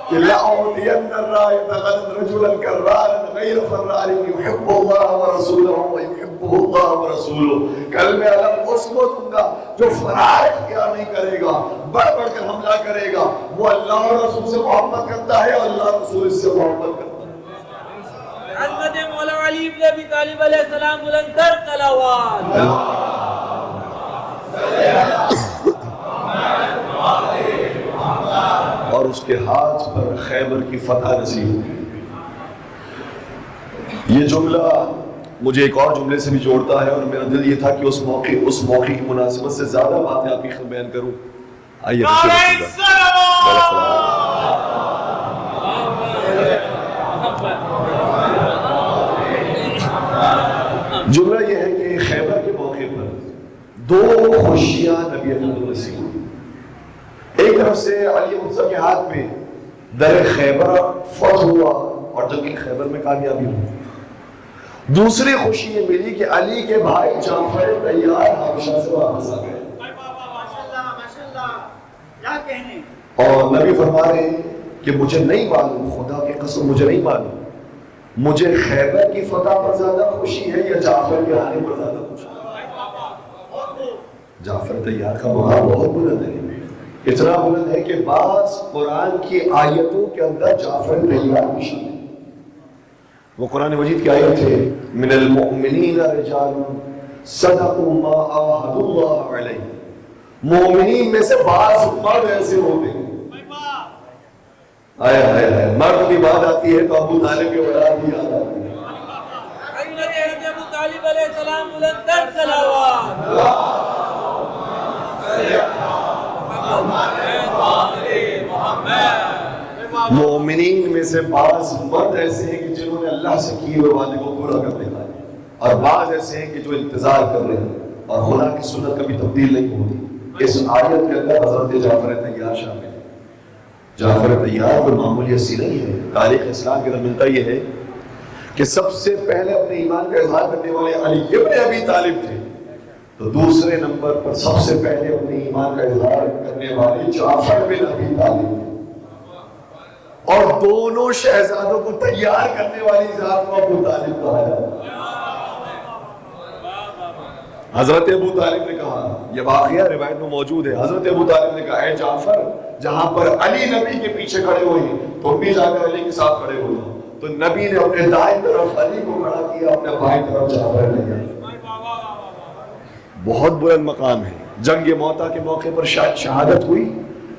کہ لَأُعْطِيَنَّ الرَّائِدَ غَدًا رَجُلًا كَرَّارًا غَيْرَ فَرَّارٍ يُحِبُّ اللَّهَ وَرَسُولَهُ وَيُحِبُّهُ اللَّهُ وَرَسُولُهُ. کل میں علم اس کو دوں گا جو فرار اختیار نہیں کرے گا، بڑھ بڑھ کر حملہ کرے گا. وہ اللہ اور رسول سے محبت کرتا ہے اور اللہ رسول سے محبت کرتا ہے. حضرت مولا علی بن ابی طالب علیہ السلام بلندر صلوات. اور اس کے ہاتھ پر خیبر کی فتح نصیب ہوئی. یہ جملہ مجھے ایک اور جملے سے بھی جوڑتا ہے، اور میرا دل یہ تھا کہ اس موقع کی مناسبت سے زیادہ باتیں آپ کی خدمت بیان کروں. آئیے جملہ یہ ہے کہ خیبر کے موقع پر دو خوشیاں نبی اکرم کو نصیب ہوئی. ایک طرف سے علی مرزا کے ہاتھ میں در خیبر فتح ہوا اور جنگ خیبر میں کامیابی ہوئی. دوسری خوشی یہ ملی کہ علی کے بھائی جعفر طیار حبشہ سے واپس آ گئے. اور نبی فرما رہے ہیں کہ مجھے نہیں معلوم، خدا کی قسم مجھے نہیں معلوم، مجھے خیبر کی فتح پر زیادہ خوشی ہے یا جعفر کے آنے پر زیادہ خوشی ہے. جعفر طیار کا مقام بہت بلند ہے، اتنا بلند ہے کہ بعض قرآن کی آیتوں کے اندر جعفر طیار بھی شامل ہے. وہ قرآن مجید کی آیت ہے من المؤمنین رجال صدقوا ما عاهدوا اللہ علیہ. مومنین میں سے بعض مرد ایسے ہوتے ہیں، مرد کی بات آتی ہے تو ابو طالب کی اولاد بھی یاد آتی ہے. حضرت ابو طالب علیہ السلام بلندر صلوات. مومنین میں سے بعض مرد ایسے ہیں کہ جنہوں نے اللہ سے کیے ہوئے وعدے کو پورا کر دکھایا، اور بعض ایسے ہیں کہ جو انتظار کر رہے ہیں اور خدا کی سنت کبھی تبدیل نہیں ہوتی۔ اس آیت کے اندر حضرت جعفر طیار شامل ہے۔ جعفر طیار کوئی معمولی ہستی نہیں ہے۔ تاریخ اسلام کے اندر ملتا یہ ہے کہ سب سے پہلے اپنے ایمان کا اظہار کرنے والے علی ابن ابی طالب تھے، تو دوسرے نمبر پر سب سے پہلے اپنے ایمان کا اظہار کرنے والے جعفر بن ابی طالب تھے، اور دونوں شہزادوں کو تیار کرنے والی ذات کو ابو طالب کہا جاتا ہے۔ حضرت ابو طالب نے کہا، یہ واقعہ روایت میں موجود ہے، حضرت ابو طالب نے کہا اے جعفر، جہاں پر علی نبی کے پیچھے کھڑے ہوئے ہیں تو بھی جا کر علی کے ساتھ کھڑے ہو جاؤ۔ تو نبی نے اپنے دائیں طرف علی کو کھڑا کیا، اپنے بائیں طرف جعفر نے کیا۔ بہت بلند مقام ہے۔ جنگ موتا کے موقع پر شہادت ہوئی،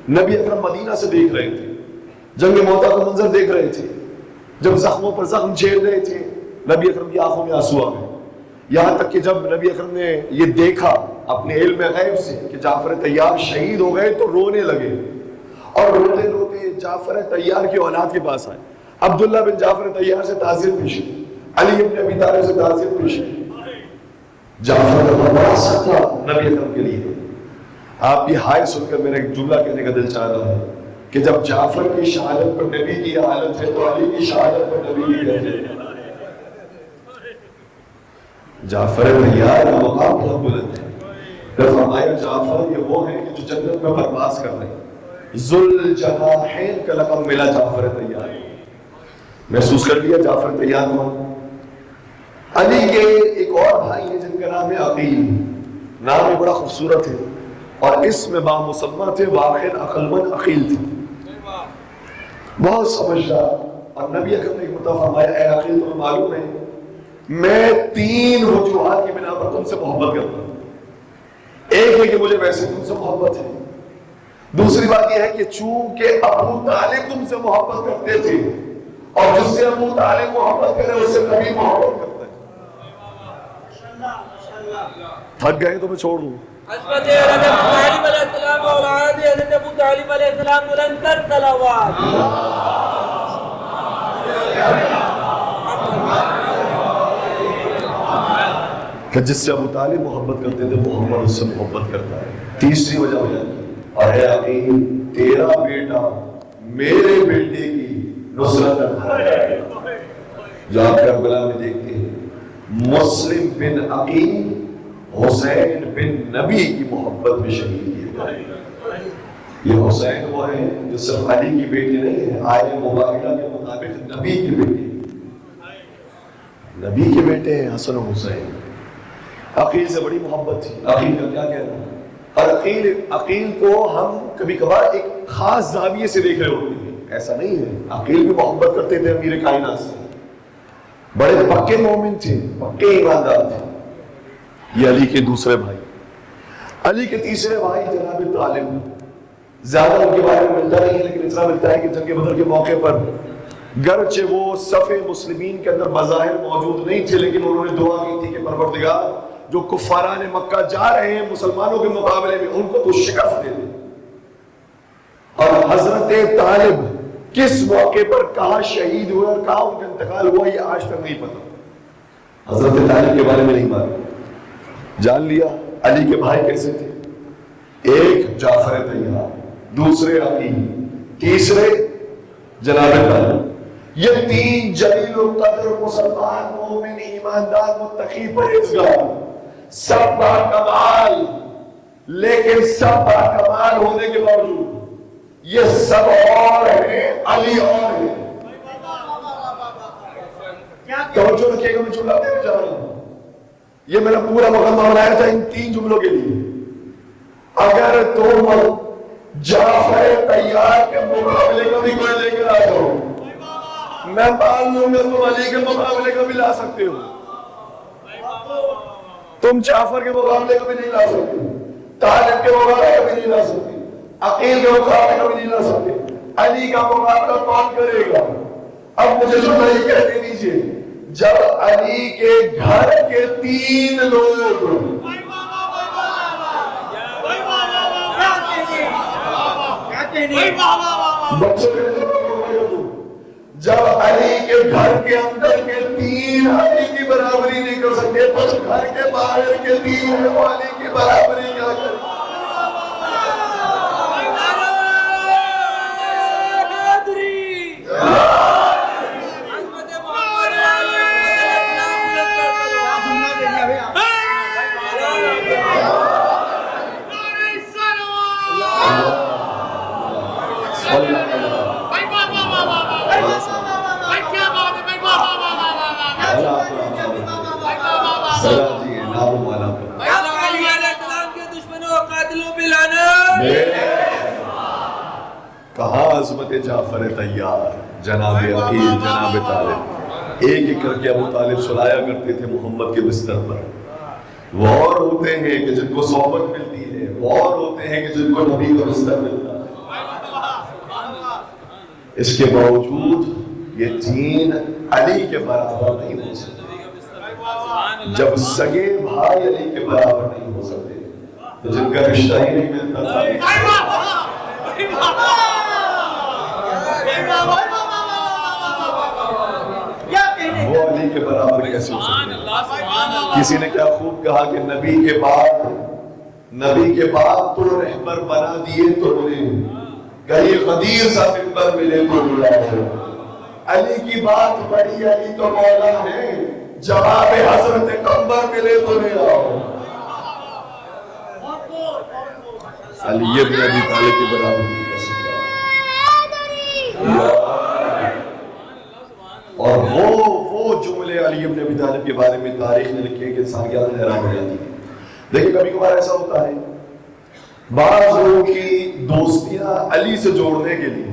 نبی اکرم مدینہ سے دیکھ رہے تھے، جنگ موتا کا منظر دیکھ رہے تھے، جب زخموں پر زخم جھیل رہے تھے نبی اکرم کی آنکھوں میں آنسو آ گئے، یہاں تک کہ جب نبی اکرم نے یہ دیکھا اپنے علم غیب سے کہ جعفر طیار شہید ہو گئے تو رونے لگے، اور روتے روتے جعفر طیار کی اولاد کے پاس آئے، عبداللہ بن جعفر طیار سے تعزیت پیش کی، علی ابن ابی طالب سے تعزیت پیش کی۔ جعفر کا بڑا سخت تھا نبی اکرم کے لیے۔ آپ یہ ہائے سن کر میرا ایک جملہ کہنے کا دل چاہ رہا ہے کہ جب جعفر کی شہادت پر نبی کی حالت ہے تو علی کی شہادت پر نبی کی کیسے ہے؟ جعفر طیار کا مقام بہت بلند ہے۔ فرمایا جعفر یہ وہ ہیں کہ جو جنت میں پرواز کر رہے ہیں۔ ذوالجناحین کا لقب ملا جعفر طیار۔ محسوس کر لیا جعفر طیار کون؟ علی کے ایک اور بھائی ہیں جن کا نام ہے عقیل، نام بڑا خوبصورت ہے، اور اس میں با مسلمہ تھے، واحد عقلمند عقیل تھے، بہت سمجھدار۔ اور نبی اکرم نے ایک مرتبہ فرمایا اے عقیل تمہیں معلوم ہے میں 3 وجوہات کی بنا پر تم سے محبت کرتا ہوں۔ ایک ہے کہ مجھے ویسے تم سے محبت ہے، دوسری بات یہ ہے کہ چونکہ ابو طالب تم سے محبت کرتے تھے، اور جس سے ابو طالب محبت کرے اس سے نبی محبت کرتا ہے۔ تھک گئے تو میں چھوڑ دوں۔ حضرت ابو طالب علیہ السلام اور حضرت ابو طالب علیہ السلام بلند تر صلوات۔ کہ جس سے ابو طالب محبت کرتے تھے محمد اس سے محبت کرتا ہے۔ تیسری وجہ اور اے عقیل تیرا بیٹا میرے بیٹے کی نصرت ہے۔ جو آپ کربلا میں دیکھتے ہیں مسلم بن عقیل حسین بن نبی کی محبت میں شہید کیے گئے۔ یہ حسین وہ ہے جو صرف علی کی بیٹی نہیں ہے، آیت مبارکہ کے مطابق نبی کی بیٹی، نبی کے بیٹے ہیں حسن و حسین۔ عقیل سے بڑی محبت تھی۔ عقیل کا کیا کہنا ہے؟ اور عقیل کو ہم کبھی کبھار ایک خاص زاویے سے دیکھ رہے ہوتے ہیں، ایسا نہیں ہے۔ عقیل بھی محبت کرتے تھے امیر کائنات سے، بڑے پکے مومن تھے، پکے ایماندار تھے۔ یہ علی کے دوسرے بھائی، علی کے تیسرے بھائی جناب طالب، زیادہ ان کے بارے میں ملتا نہیں ہے، لیکن اتنا ملتا ہے کہ جنگ بدر کے موقع پر گرچہ وہ صف مسلمین کے اندر بظاہر موجود نہیں تھے، لیکن انہوں نے دعا کی تھی کہ پروردگار جو کفاران مکہ جا رہے ہیں مسلمانوں کے مقابلے میں ان کو تو شکست دے دے۔ اور حضرت طالب کس موقع پر کہاں شہید ہوئے اور کہاں ان کا انتقال ہوا یہ آج تک نہیں پتا۔ حضرت طالب کے بارے میں نہیں معلوم۔ جان لیا علی کے بھائی کیسے تھے، ایک جعفر طیار، دوسرے عقیل، تیسرے جناب طالب۔ یہ 3 جلیل القدر مسلمان مومن ایماندار متقی پرہیزگار، سب با کمال، لیکن سب با کمال ہونے کے باوجود یہ سب اور ہیں، علی اور ہیں۔ توجہ رکھیے گا، میں جملہ دینے جا رہا ہوں، یہ میں نے پورا مقدمہ بنایا تھا ان 3 جملوں کے لیے۔ اگر تم جعفر طیار کے مقابلے کا بھی کوئی لے کر آ جاؤ میں مان لوں گا تم علی کے مقابلے کا بھی لا سکتے ہو، تم جعفر کے مقابلے کا بھی نہیں لا سکتے، طالب کے مقابلے کا بھی نہیں لا سکتے، عقیل کے مقابلے کا بھی نہیں لا سکتے۔ علی کا مقابلہ کون کرے گا؟ اب مجھے جملہ یہ کہتے دیجیے، جب علی کے گھر کے 3 لوگ بچوں کے جب علی کے گھر کے اندر کے 3 علی کی برابری نہیں کر سکتے تو گھر کے باہر کے 3 ہیں وہ علی کی برابری کیا کریں؟ کہاں عظمت جعفر طیار، جناب عقیل، جناب طالب، ایک ایک کر کے ابو طالب سلایا کرتے تھے محمد کے بستر پر۔ وہ اور ہوتے ہیں کہ جن کو صحبت ملتی ہے، وہ اور ہوتے ہیں کہ جن کو نبی کا بستر ملتا ہے۔ اس کے باوجود یہ 3 علی کے برابر نہیں ہو سکتے۔ جب سگے بھائی علی کے برابر نہیں ہو سکتے تو جن کا رشتہ ہی نہیں ملتا تھا وہ علی کے برابر کیسے ہو سکتے ہیں؟ کسی نے کیا خوب کہا کہ نبی کے بعد تو رہبر بنا دیے تو بولے کہیں غدیر سا منبر ملے تو بلائے۔ علی کی بات بڑی، علی تو مولا ہے، جواب حضرت قمبر ملے تو لے آؤ۔ علی ابن ابی طالب کی برابر نہیں کر سکتا۔ اور وہ جملے علی ابن ابی طالب کے بارے میں تاریخ نے لکھے کہ انسان کی حالت حیران ہو جاتی ہے۔ دیکھیں کبھی کبھار ایسا ہوتا ہے بعض لوگوں کی دوستیاں علی سے جوڑنے کے لیے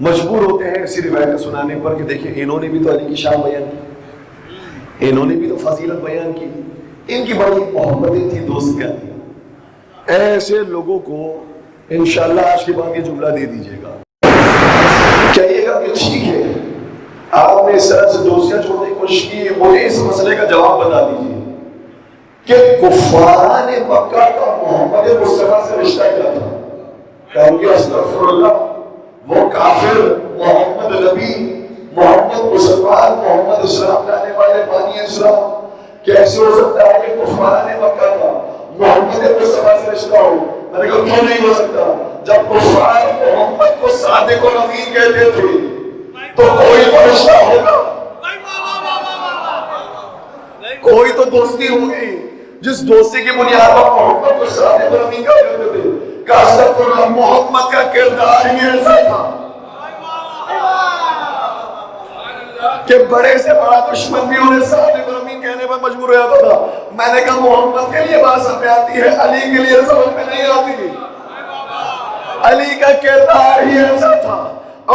مجبور ہوتے ہیں ایسی روایتیں سنانے پر کہ دیکھیں انہوں نے بھی تو علی کی شان بیان کی، انہوں نے بھی تو فضیلت بیان کی، ان کی بڑی محبتیں تھی، دوستیاں تھیں۔ ایسے لوگوں کو انشاءاللہ آج کے بعد یہ جملہ دے دیجئے گا، کہیے گا کہ ٹھیک ہے آپ نے اس طرح سے دوستیاں جوڑنے کی کوشش کی، مجھے اس مسئلے کا جواب بتا دیجئے کہ کفاران مکہ کا محمد مصطفیٰ سے رشتہ کیا تھا؟ کہوں گے استغفر اللہ، وہ کافر محمد نبی، محمد مسلمان، محمد اسلام لانے والے بانی اسلام کیسے ہو سکتا ہے کہ کفاران مکہ کا محمد مصطفیٰ سے رشتہ ہو؟ میں نے کہا کیوں نہیں ہو سکتا؟ جب کفار محمد کو صادق الامین کہتے تھے تو کوئی تو رشتہ ہوگا، کوئی تو دوستی ہوگی جس دوستی کی بنیاد پر محمد کو صادق الامین کہا کرتے تھے۔ کہ استغفر اللہ، محمد کا کردار ہی ایسا تھا کہ بڑے سے بڑا دشمن بھی انہیں صادق الامین کہنے پر مجبور ہو جاتا تھا۔ میں نے کہا محمد کے لیے بات سمجھ میں آتی ہے، علی کے لیے سمجھ میں نہیں آتی۔ علی کا کردار ہی ایسا تھا،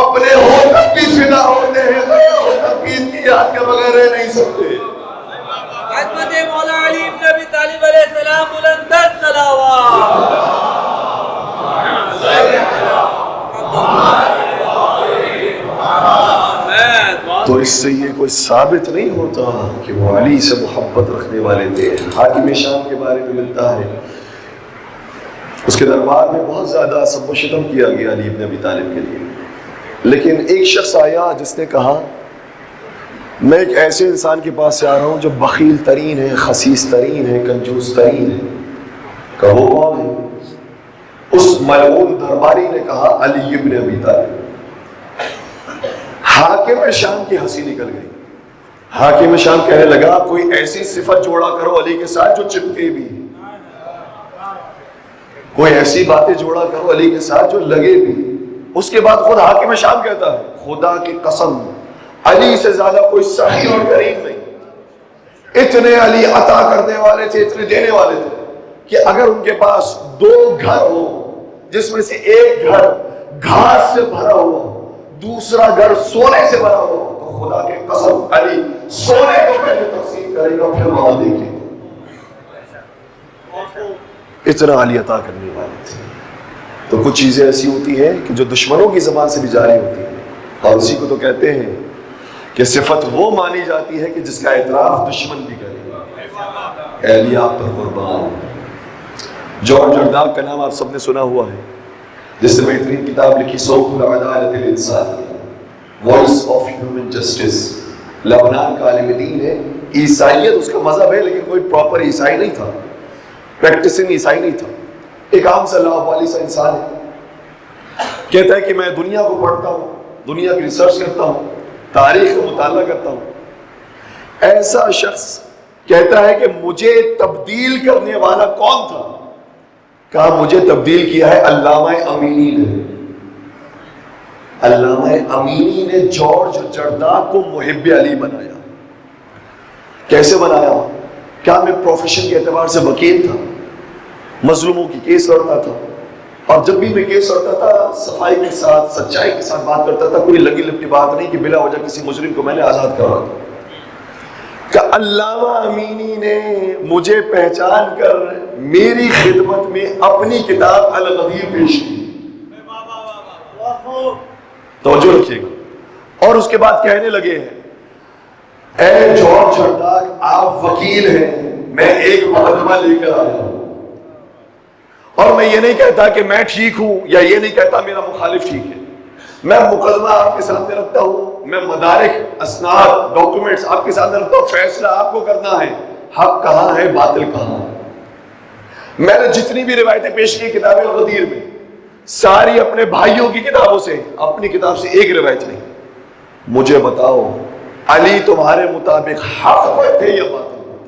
اپنے ہو تک بھی فدا ہوتے ہیں، غیر ہو تک بھی ان کی یاد کے بغیر رہ نہیں سکتے۔ عظمت مولا علی ابن ابی طالب علیہ السلام بلند صلوات۔ تو اس سے یہ کوئی ثابت نہیں ہوتا کہ وہ علی سے محبت رکھنے والے تھے۔ حاکم شام کے بارے میں ملتا ہے اس کے دربار میں بہت زیادہ سب و شتم کیا گیا علی ابن ابی طالب کے لیے، لیکن ایک شخص آیا جس نے کہا میں ایک ایسے انسان کے پاس سے آ رہا ہوں جو بخیل ترین ہے، خسیس ترین ہے، کنجوس ترین ہے۔ کہ وہ کون ہے؟ اس ملعون درباری نے کہا علی ابن ابی طالب۔ حاکم شام کی ہنسی نکل گئی۔ حاکم شام کہنے لگا کوئی ایسی صفت جوڑا کرو علی کے ساتھ جو چپکے بھی، کوئی ایسی باتیں جوڑا کرو علی کے ساتھ جو لگے بھی۔ اس کے بعد خود حاکم شام کہتا ہے خدا کی قسم علی سے زیادہ کوئی سخی اور کریم نہیں، اتنے علی عطا کرنے والے تھے، اتنے دینے والے تھے کہ اگر ان کے پاس 2 گھر ہو جس میں سے ایک گھر گھاس سے بھرا ہوا، دوسرا گھر سونے سے بھرا ہوا، تو خدا کی قسم علی سونے کو پہلے تقسیم کرے گا پھر وہاں دیکھیں۔ اتنا علی عطا کرنے والے تھے۔ تو کچھ چیزیں ایسی ہوتی ہیں کہ جو دشمنوں کی زبان سے بھی جاری ہوتی ہیں، اور اسی کو تو کہتے ہیں کہ صفت وہ مانی جاتی ہے کہ جس کا اعتراف دشمن بھی کرے۔ اے علی آپ پر قربان۔ جارج جرداق کا نام آپ سب نے سنا ہوا ہے، جس نے بہترین کتاب لکھی صوت العدالت الانسانی، وائس آف ہیومن جسٹس. لبنان کا عالم دین ہے. عیسائیت اس کا مذہب ہے لیکن کوئی پراپر عیسائی نہیں تھا, پریکٹسنگ عیسائی نہیں تھا, ایک عام صلی اللہ علیہ سا انسان ہے. کہتا ہے کہ میں دنیا کو پڑھتا ہوں, دنیا کی ریسرچ کرتا ہوں, تاریخ کا مطالعہ کرتا ہوں. ایسا شخص کہتا ہے کہ مجھے تبدیل کرنے والا کون تھا؟ کہا مجھے تبدیل کیا ہے علامہ امینی نے. علامہ امینی نے جارج جرداق کو محب علی بنایا. کیسے بنایا؟ کیا میں پروفیشن کے اعتبار سے وکیل تھا, مظلوموں کی کیس لڑتا تھا, اور جب بھی میں کیس لڑتا تھا صفائی کے ساتھ, سچائی کے ساتھ بات کرتا تھا, کوئی لگی لپٹی بات نہیں کہ بلا وجہ کسی مجرم کو میں نے آزاد کروا دیا. کہ علامہ امینی نے مجھے پہچان کر میری خدمت میں اپنی کتاب الغدیر پیش کی. توجہ رکھیے گا. اور اس کے بعد کہنے لگے ہیں, اے جارج جرداق آپ وکیل ہیں, میں ایک مقدمہ لے کر آیا ہوں, اور میں یہ نہیں کہتا کہ میں ٹھیک ہوں یا یہ نہیں کہتا میرا مخالف ٹھیک ہے. میں مقدمہ آپ کے سامنے رکھتا ہوں, میں مدارک, اسناد, ڈاکومنٹس آپ کے سامنے رکھتا ہوں. فیصلہ آپ کو کرنا ہے حق کہاں ہے, باطل کہاں ہے. میں نے جتنی بھی روایتیں پیش کی کتاب الغدیر میں, ساری اپنے بھائیوں کی کتابوں سے, اپنی کتاب سے ایک روایت نہیں. مجھے بتاؤ علی تمہارے مطابق حق پر تھے یا باطل پر تھے؟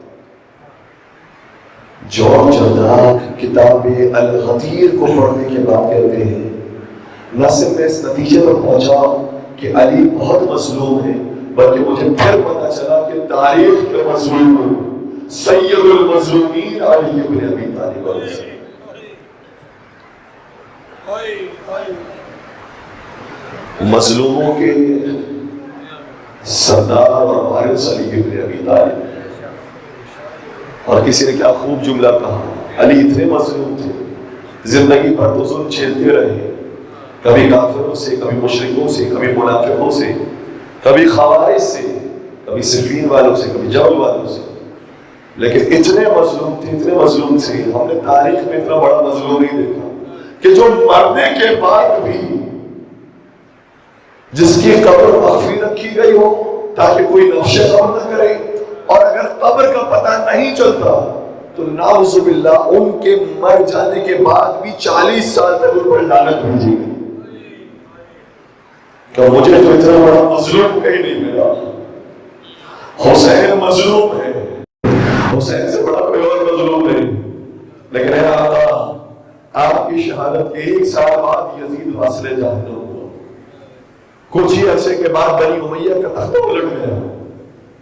جارج جرداق کتاب الغدیر کو پڑھنے کے بعد کہتے ہیں نہ صرف میں اس نتیجے پر پہنچا کہ علی بہت مظلوم ہے, بلکہ مجھے پھر پتا چلا کہ تاریخ کے مظلوم سید المظلومین علی ابن ابی طالب علیہ. مظلوموں کے سردار اور وارث علی ابن ابی طالب. اور کسی نے کیا خوب جملہ کہا, علی اتنے مظلوم تھے, زندگی پر تو ظلم جھیلتے رہے, کبھی کافروں سے, کبھی مشرکوں سے, کبھی منافقوں سے, کبھی خوارج سے, کبھی صفین والوں سے, کبھی جبل والوں سے, لیکن اتنے مظلوم تھے, اتنے مظلوم تھے, ہم نے تاریخ میں اتنا بڑا مظلوم نہیں دیکھا کہ جو مرنے کے بعد بھی جس کی قبر مخفی رکھی گئی ہو تاکہ کوئی نفش قبر نہ کرے, اور اگر قبر کا پتہ نہیں چلتا تو نعوذ باللہ ان کے مر جانے کے بعد بھی 40 سال تک ان پر لعنت بھیجی گئی. کہ مجھے تو اتنا بڑا مظلوم کہیں نہیں ملا. حسین مظلوم ہے, حسین سے بڑا کوئی اور مظلوم نہیں, لیکن اے آقا آپ کی شہادت کے 1 سال بعد یزید واصل جہنم ہوا. کچھ ہی عرصے کے بعد بنی امیہ کا تختہ الٹ گیا,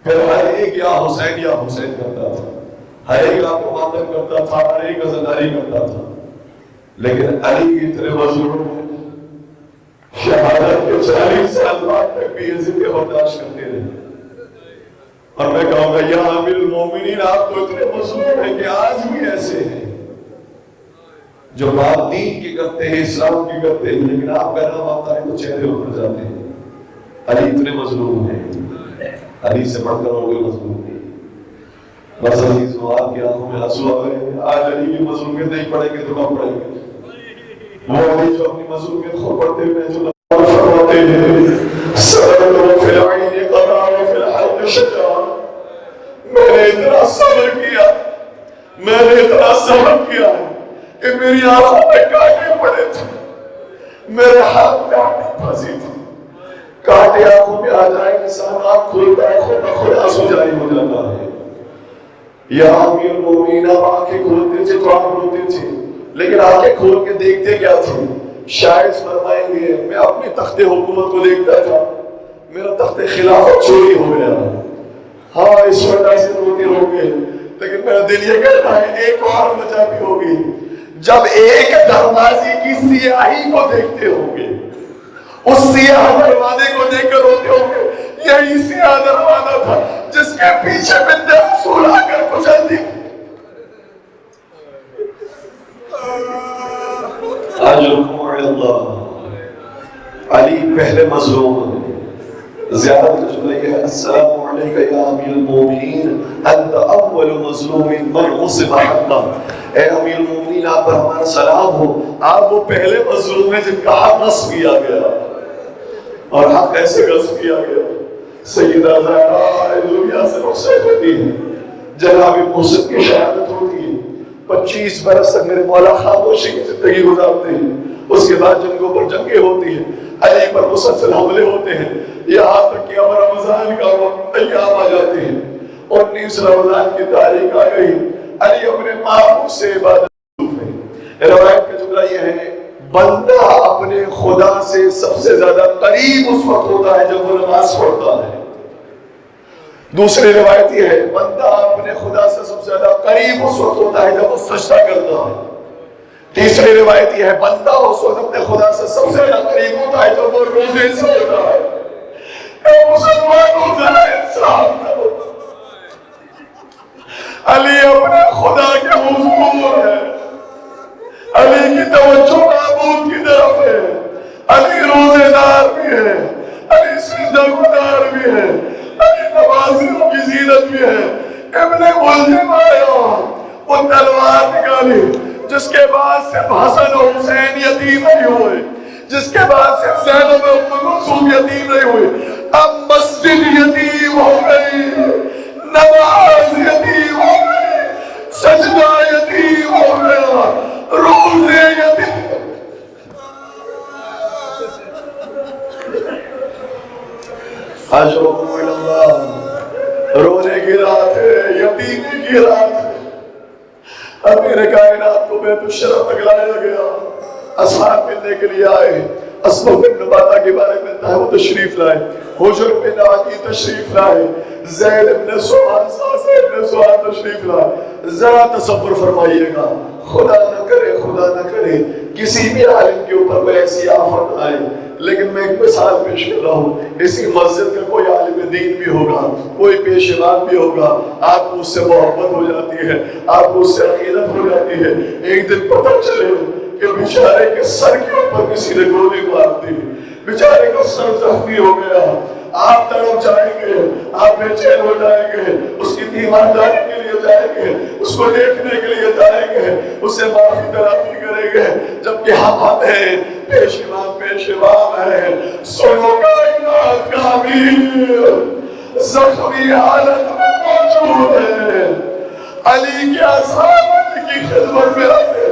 پھر ہر ایک یا حسین کرتا تھا, ہر ایک آپ کو ماتم کرتا تھا, ہر ایک عزاداری کرتا تھا, لیکن علی اتنے مظلوم ہیں شہادت کے 40 سال بعد تک بھی یزید کے برداشت کرتے رہے. اور میں کہوں گا یا امیر المومنین آپ تو اتنے مظلوم ہیں کہ آج بھی ایسے ہیں جو بات دین کی کرتے ہیں, اسلام کی کرتے ہیں, لیکن آپ کا نام آتا ہے تو چہرے اوپر جاتے ہیں. علی اتنے مظلوم ہیں, علی سے بڑھ کر اور کوئی مظلوم نہیں. بس عزیز آپ کی آنکھوں میں آنسو آ گئے, آج علی کی مظلومیت نہیں پڑھیں گے تو کب پڑھیں گے؟ وہ علی جو اپنی مظلومیت خود پڑھتے ہوئے جو نماز فرماتے ہیں سرد فی العین قرا وفی الحلق شجا. میں نے اتنا صبر کیا, میں نے اتنا صبر کیا کہ میری آنکھوں میں کانٹے پڑے تھے, میرے ہاتھ میں آنکھ پھنسی تھی. کانٹے آنکھوں میں آ جائے, انسان آنکھ کھلتا ہے, خود بخود آنسو جاری ہو جاتا ہے. یا امیر المومنین آپ آنکھیں کھولتے تھے تو آپ روتے تھے, لیکن آنکھیں کھول کے دیکھتے کیا تھے؟ شاید فرمائیں گے میں اپنے تخت حکومت کو دیکھتا تھا, میرا تخت خلافت چوری ہو گیا. ہاں اس وجہ سے روتے ہوگے, لیکن میرا دل یہ کہتا ہے ایک اور وجہ بھی ہوگی. جب ایک دروازے کی سیاہی کو دیکھتے ہوگے, اس سیاہ دروازے کو دیکھ کر روتے ہوگے, یہی سیاہ دروازہ تھا جس کے پیچھے بنت رسول آ کر کچل دی. علی پہلے مظلوم ہیں. زیادہ ترجمہ یہ ہے السلام علیکہ یا امیر المومنین انت اول مظلوم من غصب حقا. اے امیر المومنین آپ پر ہمارا سلام ہو, آپ وہ پہلے مظلوم ہیں جن کا حق غصب کیا گیا. اور حق ایسے غصب کیا گیا سیدہ زہرا دنیا سے رخصت ہوتی ہے، جناب محسن کی شہادت ہوتی ہے، 25 برس تک میرے مولا خاموشی کی زندگی گزارتے ہیں، اس کے بعد جنگوں پر جنگیں ہوتی ہیں، علی پر مسلسل حملے ہوتے ہیں، یہاں تک کہ اب رمضان کا وقت ایام آ جاتے ہیں، 19 رمضان کی تاریخ آ گئی، علی اپنے معبود سے عبادت ہے۔ روایت کا جملہ یہ ہے، بندہ اپنے خدا سے سب سے زیادہ قریب اس وقت ہوتا ہے جب وہ نماز پڑھتا ہے۔ دوسری روایت یہ ہے، بندہ اپنے خدا سے سب سے زیادہ قریب اس وقت ہوتا ہے جب وہ سجدہ کرتا ہے۔ تیسری روایت یہ ہے، بندہ اس وقت اپنے خدا سے سب سے زیادہ قریب ہوتا ہے جب وہ روزے سے ہوتا ہے۔ اے مسلمانوں ذرا انصاف کرو، علی اپنے خدا کے حضور ہے، علی کی توجہ معبود کی طرف ہے، علی روزے دار بھی ہے، علی سجدہ گزار بھی ہے، علی نمازیوں کی زینت بھی ہے۔ ابن ملجم آیا، وہ تلوار نکالی جس کے بعد صرف حسن و حسین یتیم نہیں ہوئے، جس کے بعد صرف زینب و ام کلثوم یتیم نہیں ہوئے، اب مسجد یتیم ہو گئی، نماز یتیم ہو گئی، سجدہ یتیم ہو گیا، روزے یتیم۔ اشرف اللہ، رونے کی رات ہے، یتیمی کی رات ہے، امیر کائنات کو بیت الشرف تک لایا گیا، اصحاب ملنے کے لیے آئے، اسما بن نباتہ کے بارے میں ملتا ہے، وہ تشریف لائے، حجر بن عدی تشریف لائے، زید ابن سعاد، ساسے ابن سعاد تشریف لائے۔ ذرا تصور فرمائیے گا، خدا نہ کرے کسی بھی عالم کے اوپر کوئی ایسی آفت آئے، لیکن میں ایک مثال پیش کر رہا ہوں، اسی مسجد کا کوئی عالم دین بھی ہوگا، کوئی پیشوان بھی ہوگا، آپ کو اس سے محبت ہو جاتی ہے، آپ کو اس سے عقیدت ہو جاتی ہے، ایک دن پتہ چلے کہ بیچارے کے سر کے اوپر کسی نے گولی مار دی، بیچارے کا سر زخمی ہو گیا، آپ تڑپ جائیں گے، آپ بے چین ہو جائیں گے، اس کی تیمارداری کے لیے جائیں گے، اس کو دیکھنے کے لیے جائیں گے، اسے معافی تلافی کریں گے، جبکہ ہم ہیں پیشوام ہیں، سنو کائنات کا امیر زخمی حالت میں موجود ہے، علی کے اصحاب علی کی خدمت میں آتے،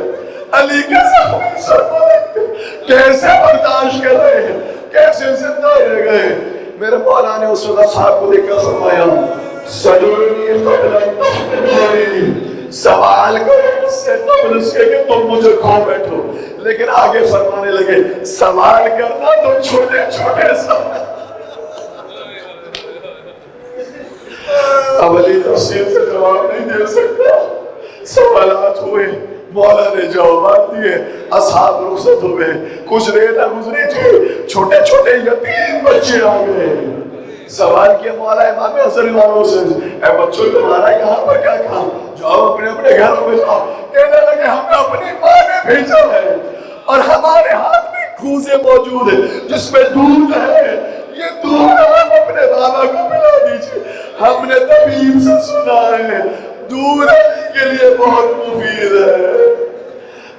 علی کے زخمی سر کو دیکھتے، کیسے برداشت کر رہے ہیں، کیسے زندہ رہ گئے۔ میرے مولا نے اس وقت اصحاب کو دیکھ کر فرمایا، سجونی قبل ان تحملونی، سوال کرو اس سے قبل اس کے کہ تم مجھے کھو بیٹھو، لیکن آگے فرمانے لگے سوال کرنا تو چھوٹے چھوٹے سوال، اب علی تفصیل سے جواب نہیں دے سکتا، سوالات ہوئے، مولا نے جوابات دیے، اصحاب رخصت ہو گئے، کچھ دیر نہ گزری تھی، چھوٹے چھوٹے یتیم بچے آ گئے، سوال کیا مولا امام حسن امام حسین، اے بچوں تمہارا یہاں پر کیا کام، جاؤ اپنے اپنے گھروں میں جاؤ، کہنے لگے ہم نے اپنی ماں نے بھیجا ہے اور ہمارے ہاتھ میں کوزے موجود ہیں جس میں دودھ ہے، یہ دودھ ہم اپنے بابا کو پلا دیجئے، ہم نے طبیب سے سنا ہے دودھ علی کے لیے بہت مفید ہے۔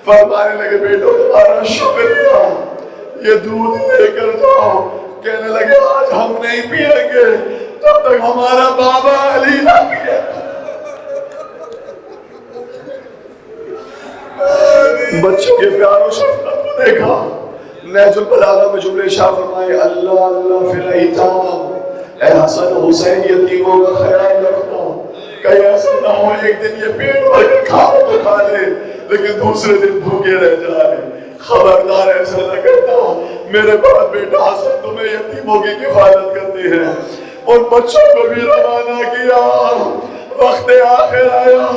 فرمانے لگے بیٹو تمہارا شکریہ، یہ دودھ لے کر جاؤ، کہنے لگے آج ہم نہیں پیئیں گے جب تک ہمارا بابا علی نہ پیے۔ بچوں کے پیار و شفقت کو دیکھا، نہج البلاغہ میں جملے شاہ فرمائے، اللہ اللہ فی الایتام، اے حسن حسین یتیموں کا خیال رکھنا، کہیں ایسا نہ ہو ایک دن یہ پیٹ بھر کے کھاؤ تو کھا لے لیکن دوسرے دن بھوکے رہ جائے، خبردار ایسا نہ کرنا، میرے بعد بیٹا حسن تمہیں یتیموں کی کفالت کرتی ہے۔ ان بچوں کو بھی روانہ کیا، وقت آخر آیا،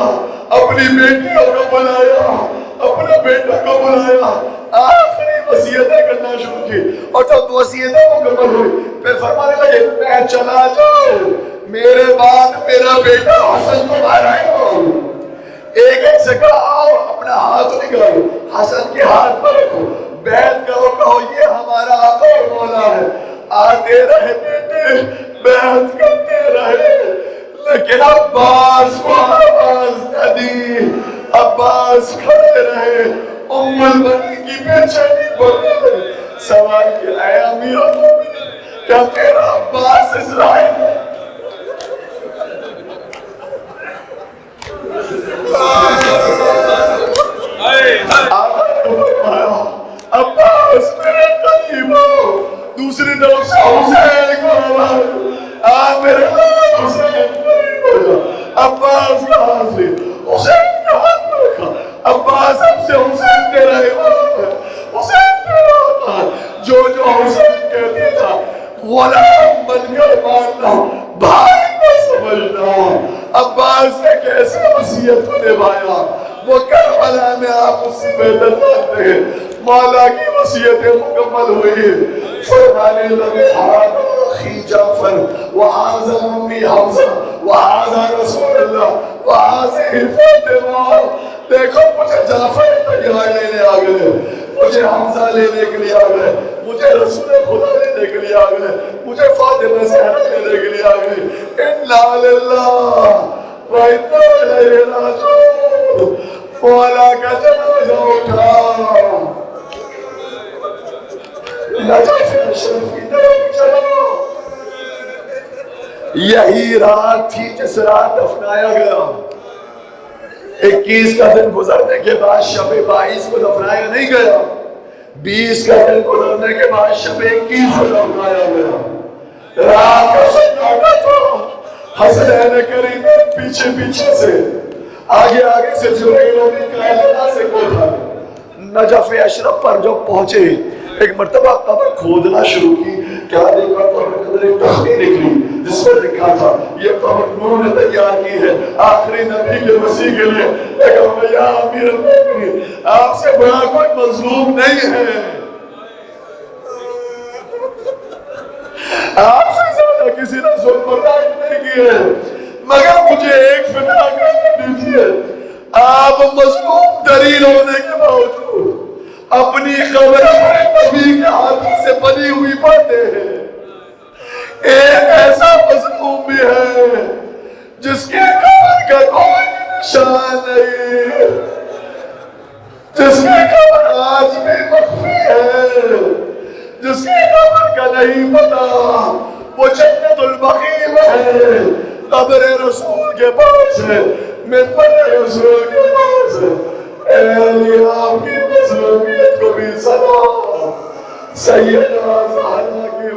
اپنی بیٹیوں کو بلایا، اپنے بیٹوں کو بلایا، آخری وصیتیں کرنا شروع کی، اور جب وصیتیں مکمل ہوئی پھر فرمانے لگے میں چلا جاؤں، میرے بعد میرا بیٹا حسن تمہارا ہی ہو۔ ایک ایک سے کہا آؤ اپنا ہاتھ نکالو، حسن کے ہاتھ پر رکھو، بیعت کرو، کہو یہ ہمارا آقا و مولا ہے، آتے رہے بیٹے بیعت کرتے رہے، لیکن عباس کو آواز نہ دی، عباس کھڑے رہے، ام المنی کی بے چینی بڑھنے لگی، سوال کیا اے امیر المومنین کیا میرا عباس اسرائیل آقا نے فرمایا عباس میرے قریب ہو. دوسری طرف سے حسین کو آواز میرے حسین قریب ہو جا. عباس کا ہاتھ لی, حسین کے ہاتھ میں رکھا. عباس اب سے حسین تیرا امام ہے, حسین تیرا ہوتا ہے. جو حسین کہتے تھا غلام بن کر ماننا, بھائی نہ سمجھنا. عباس نے کیسے وصیت کو نبھایا, وہ کربلا میں آپ اس سے بہتر جانتے ہیں. مولا کی وصیتیں مکمل ہوئی, فرمانے لگے ہذا اخی جعفر وہذا امی حمزہ وہذا رسول اللہ وہذہ فاطمہ. دیکھو مجھے جعفر تیار لینے آ گئے, مجھے حمزہ لینے کے لیے آ گئے, مجھے رسول خدا لینے کے لیے آ گئے, مجھے فاطمہ زہرا لینے کے لیے آ گئے. انا للہ و انا الیہ راجعون. مولا کا جنازہ اٹھا, نجف اشرف کی طرف چلو. یہی رات تھی جس رات دفنایا گیا. 21 کا دن گزرنے کے بعد شب 22 کو دفنایا نہیں گیا, 20 کا دن گزرنے کے بعد شب 21 کو دفنایا گیا. رات کا سناٹا تھا. حسنین کریم پیچھے پیچھے سے, آگے آگے سے جبریل و میکائیل نازل کو تھا. نجف اشرف پر جو پہنچے, ایک مرتبہ قبر کھودنا شروع کی. کیا دیکھا, قبر کے اندر ایک تختی نکلی جس پر لکھا تھا یہ قبر نور نے تیار کی ہے آخری نبی کے مسیح کے لیے. لیکن یا امیر المومنین, آپ سے بڑا کوئی مظلوم نہیں ہے, آپ سے زیادہ کسی نے ظلم برداشت نہیں کی ہے, مگر مجھے ایک فکرہ کرنے دیجیے. آپ مظلوم دلیل ہونے کے باوجود اپنی خبر نبی کے ہاتھوں سے بنی ہوئی پاتے ہیں. ایک ایسا مظلوم بھی ہے جس کی خبر کا کوئی نشان نہیں, جس کی خبر آج بھی مخفی ہے, جس کی خبر کا نہیں پتا. وہ جنت البقیع میں ہے, قبر رسول کے پاس ہے, منبر رسول کے پاس ہے. اے علی آپ کی مظلومیت کو بھی سلام, سیدہ زہرا کی